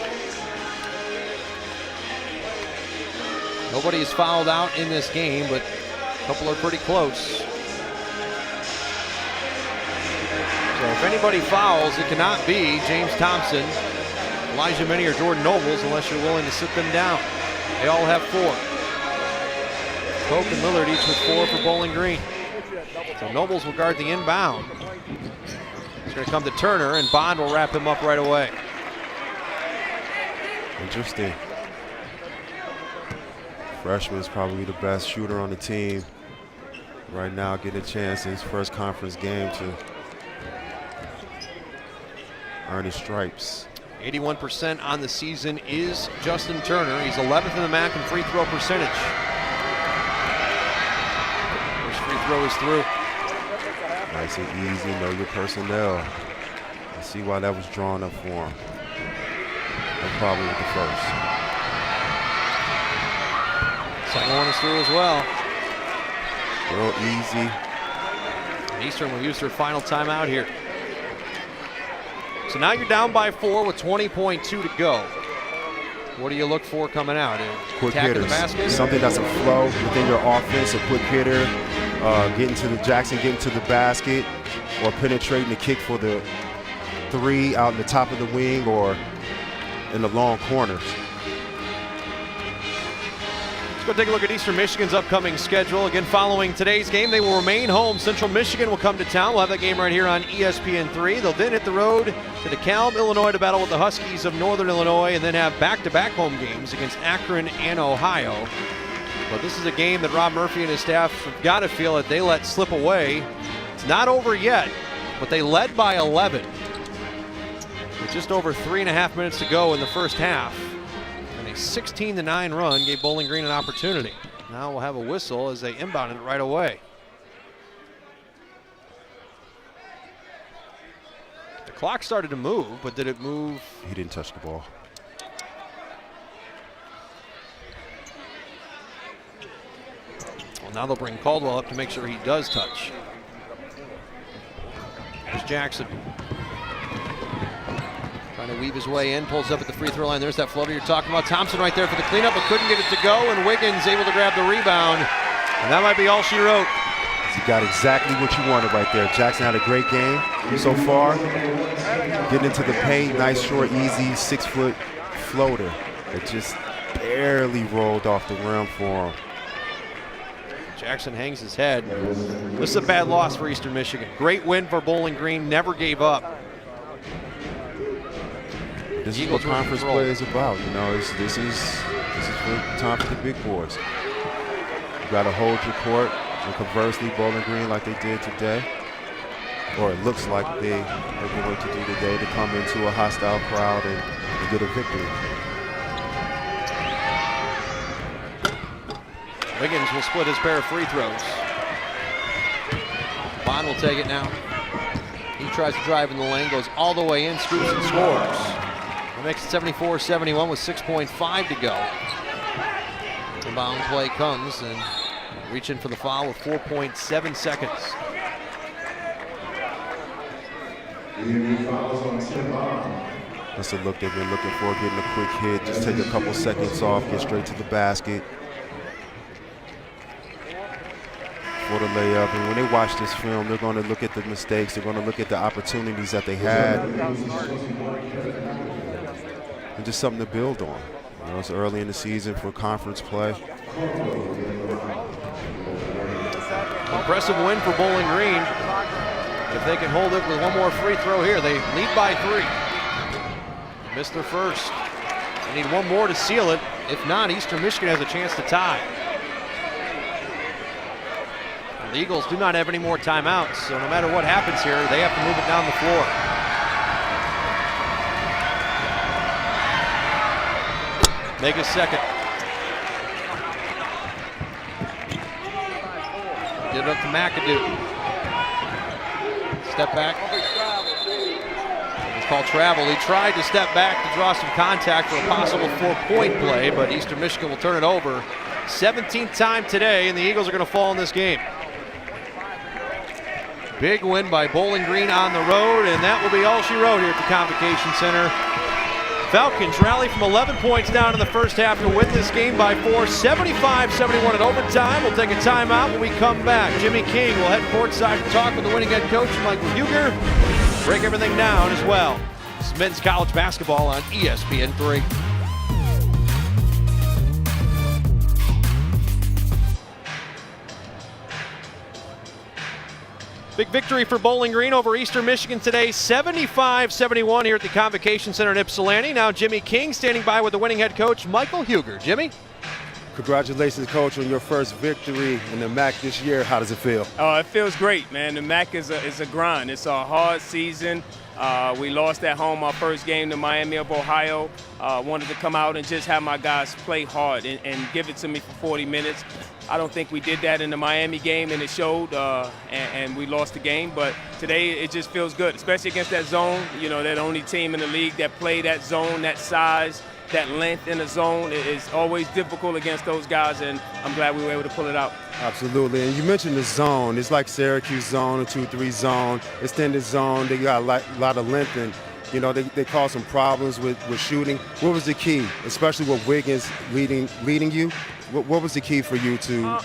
Nobody is fouled out in this game, but a couple are pretty close. So if anybody fouls, it cannot be James Thompson, Elijah Minnie, or Jordan Nobles unless you're willing to sit them down. They all have 4. Koch and Lillard each with 4 for Bowling Green. So Nobles will guard the inbound. It's going to come to Turner, and Bond will wrap him up right away. Interesting. Freshman is probably the best shooter on the team right now, getting a chance in his first conference game to earn his stripes. 81% on the season is Justin Turner. He's 11th in the MAC in free throw percentage. First free throw is through. Nice and easy, know your personnel. I see why that was drawn up for him. No problem with the first. Second one is through as well. Real easy. Eastern will use their final timeout here. So now you're down by 4 with 20.2 to go. What do you look for coming out? Quick Attacking hitters. the basket? Something that's a flow within your offense, a quick hitter, getting to the getting to the basket, or penetrating the kick for the 3 out in the top of the wing or in the long corners. Let's go take a look at Eastern Michigan's upcoming schedule. Again, following today's game, they will remain home. Central Michigan will come to town. We'll have that game right here on ESPN3. They'll then hit the road to DeKalb, Illinois to battle with the Huskies of Northern Illinois, and then have back-to-back home games against Akron and Ohio. But this is a game that Rob Murphy and his staff have got to feel that they let slip away. It's not over yet, but they led by 11 with just over 3.5 minutes to go in the first half. And a 16-9 run gave Bowling Green an opportunity. Now we'll have a whistle as they inbound it right away. The clock started to move, but did it move? He didn't touch the ball. Well, now they'll bring Caldwell up to make sure he does touch. There's Jackson. Trying to weave his way in, pulls up at the free throw line. There's that floater you're talking about. Thompson right there for the cleanup, but couldn't get it to go, and Wiggins able to grab the rebound. And that might be all she wrote. You got exactly what you wanted right there. Jackson had a great game so far. Getting into the paint, nice, short, easy, 6-foot floater. It just barely rolled off the rim for him. Jackson hangs his head. This is a bad loss for Eastern Michigan. Great win for Bowling Green, never gave up. This is what conference play is about. You know, this is for time for the big boys. You got to hold your court, and conversely, Bowling Green, like they did today, or it looks like they are going to do today, to come into a hostile crowd and get a victory. Wiggins will split his pair of free throws. Bond will take it now. He tries to drive in the lane, goes all the way in, scoops and scores. It makes it 74-71 with 6.5 to go. The bound play comes and reaching for the foul with 4.7 seconds. That's the look they've been looking for, getting a quick hit, just take a couple seconds off, get straight to the basket for the layup. And when they watch this film, they're going to look at the mistakes, they're going to look at the opportunities that they had, and just something to build on. You know, it's early in the season for conference play. Impressive win for Bowling Green. If they can hold it with one more free throw here, they lead by 3. Missed their first. They need one more to seal it. If not, Eastern Michigan has a chance to tie. The Eagles do not have any more timeouts, so no matter what happens here, they have to move it down the floor. Make a second. Get it up to McAdoo. Step back. It's called travel. He tried to step back to draw some contact for a possible 4-point play, but Eastern Michigan will turn it over. 17th time today, and the Eagles are going to fall in this game. Big win by Bowling Green on the road, and that will be all she wrote here at the Convocation Center. Falcons rally from 11 points down in the first half to win this game by 4, 75-71 in overtime. We'll take a timeout when we come back. Jimmy King will head courtside to talk with the winning head coach, Michael Huger. Break everything down as well. This is men's college basketball on ESPN3. Big victory for Bowling Green over Eastern Michigan today, 75-71 here at the Convocation Center in Ypsilanti. Now Jimmy King standing by with the winning head coach, Michael Huger. Jimmy? Congratulations, Coach, on your first victory in the MAC this year. How does it feel? Oh, it feels great, man. The MAC is a grind. It's a hard season. We lost at home our first game to Miami of Ohio. Wanted to come out and just have my guys play hard and give it to me for 40 minutes. I don't think we did that in the Miami game, and it showed, and we lost the game. But today it just feels good, especially against that zone. You know, they're the only team in the league that play that zone, that size, that length in the zone. It is always difficult against those guys, and I'm glad we were able to pull it out. Absolutely. And you mentioned the zone. It's like Syracuse zone, a 2-3 zone, extended zone. They got a lot of length, and you know, they caused some problems with shooting. What was the key, especially with Wiggins leading you? What was the key for you to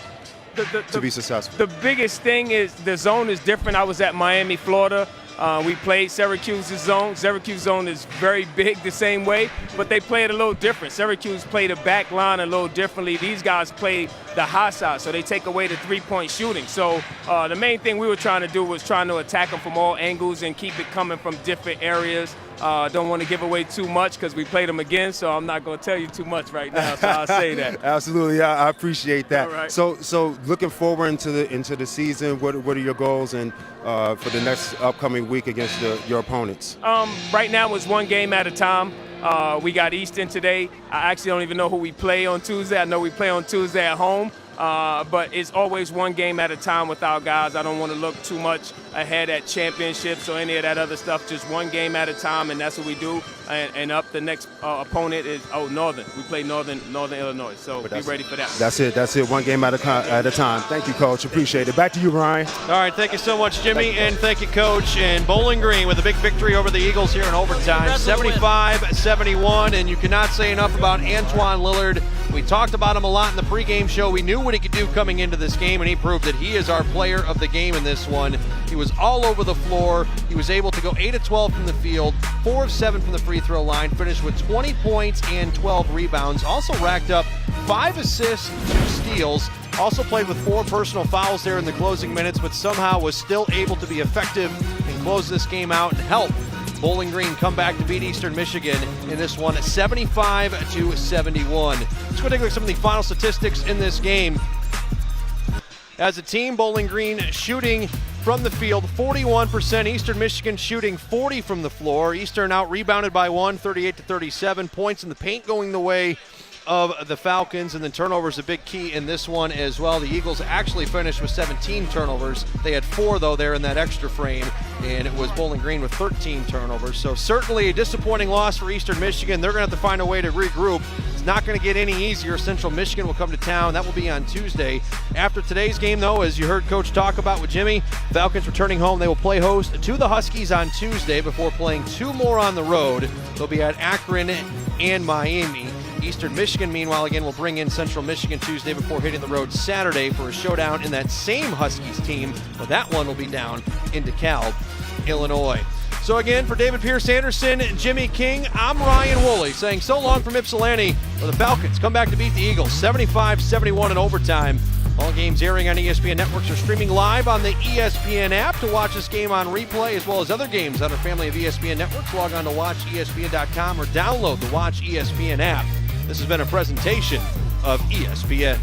be successful? The biggest thing is the zone is different. I was at Miami, Florida. We played Syracuse's zone. Syracuse zone is very big the same way, but they play it a little different. Syracuse played the back line a little differently. These guys play the high side, so they take away the three-point shooting. So the main thing we were trying to do was trying to attack them from all angles and keep it coming from different areas. Don't want to give away too much because we played them again, so I'm not going to tell you too much right now, so I'll say that. Absolutely, I appreciate that. All right. So looking forward into the season, what are your goals and for the next upcoming week against your opponents? Right now it's one game at a time. We got Eastern today. I actually don't even know who we play on Tuesday. I know we play on Tuesday at home. But it's always one game at a time with our guys. I don't want to look too much ahead at championships or any of that other stuff. Just one game at a time, and that's what we do. And up the next opponent is Northern. We play Northern Illinois, so be ready for that. That's it. One game at a time. Thank you, Coach. Appreciate it. Back to you, Ryan. All right, thank you so much, Jimmy, and thank you, Coach. And Bowling Green with a big victory over the Eagles here in overtime, 75-71, and you cannot say enough about Antoine Lillard. We talked about him a lot in the pregame show. We knew what he could do coming into this game, and he proved that he is our player of the game in this one. He was all over the floor. He was able to go 8 of 12 from the field, 4 of 7 from the free throw line, finished with 20 points and 12 rebounds. Also racked up 5 assists, 2 steals. Also played with 4 personal fouls there in the closing minutes, but somehow was still able to be effective and close this game out and help Bowling Green come back to beat Eastern Michigan in this one, 75-71. Let's go take a look at some of the final statistics in this game. As a team, Bowling Green shooting from the field 41%. Eastern Michigan shooting 40 from the floor. Eastern out rebounded by 1, 38-37. Points in the paint going the way of the Falcons, and then turnovers a big key in this one as well. The Eagles actually finished with 17 turnovers. They had 4 though there in that extra frame, and it was Bowling Green with 13 turnovers. So certainly a disappointing loss for Eastern Michigan. They're going to have to find a way to regroup. It's not going to get any easier. Central Michigan will come to town. That will be on Tuesday. After today's game though, as you heard Coach talk about with Jimmy, Falcons returning home. They will play host to the Huskies on Tuesday before playing 2 more on the road. They'll be at Akron and Miami. Eastern Michigan, meanwhile, again, will bring in Central Michigan Tuesday before hitting the road Saturday for a showdown in that same Huskies team, but that one will be down in DeKalb, Illinois. So again, for David Pierce-Anderson, Jimmy King, I'm Ryan Woolley saying so long from Ypsilanti, where the Falcons come back to beat the Eagles 75-71 in overtime. All games airing on ESPN Networks are streaming live on the ESPN app. To watch this game on replay, as well as other games on our family of ESPN Networks, log on to watchespn.com or download the Watch ESPN app. This has been a presentation of ESPN.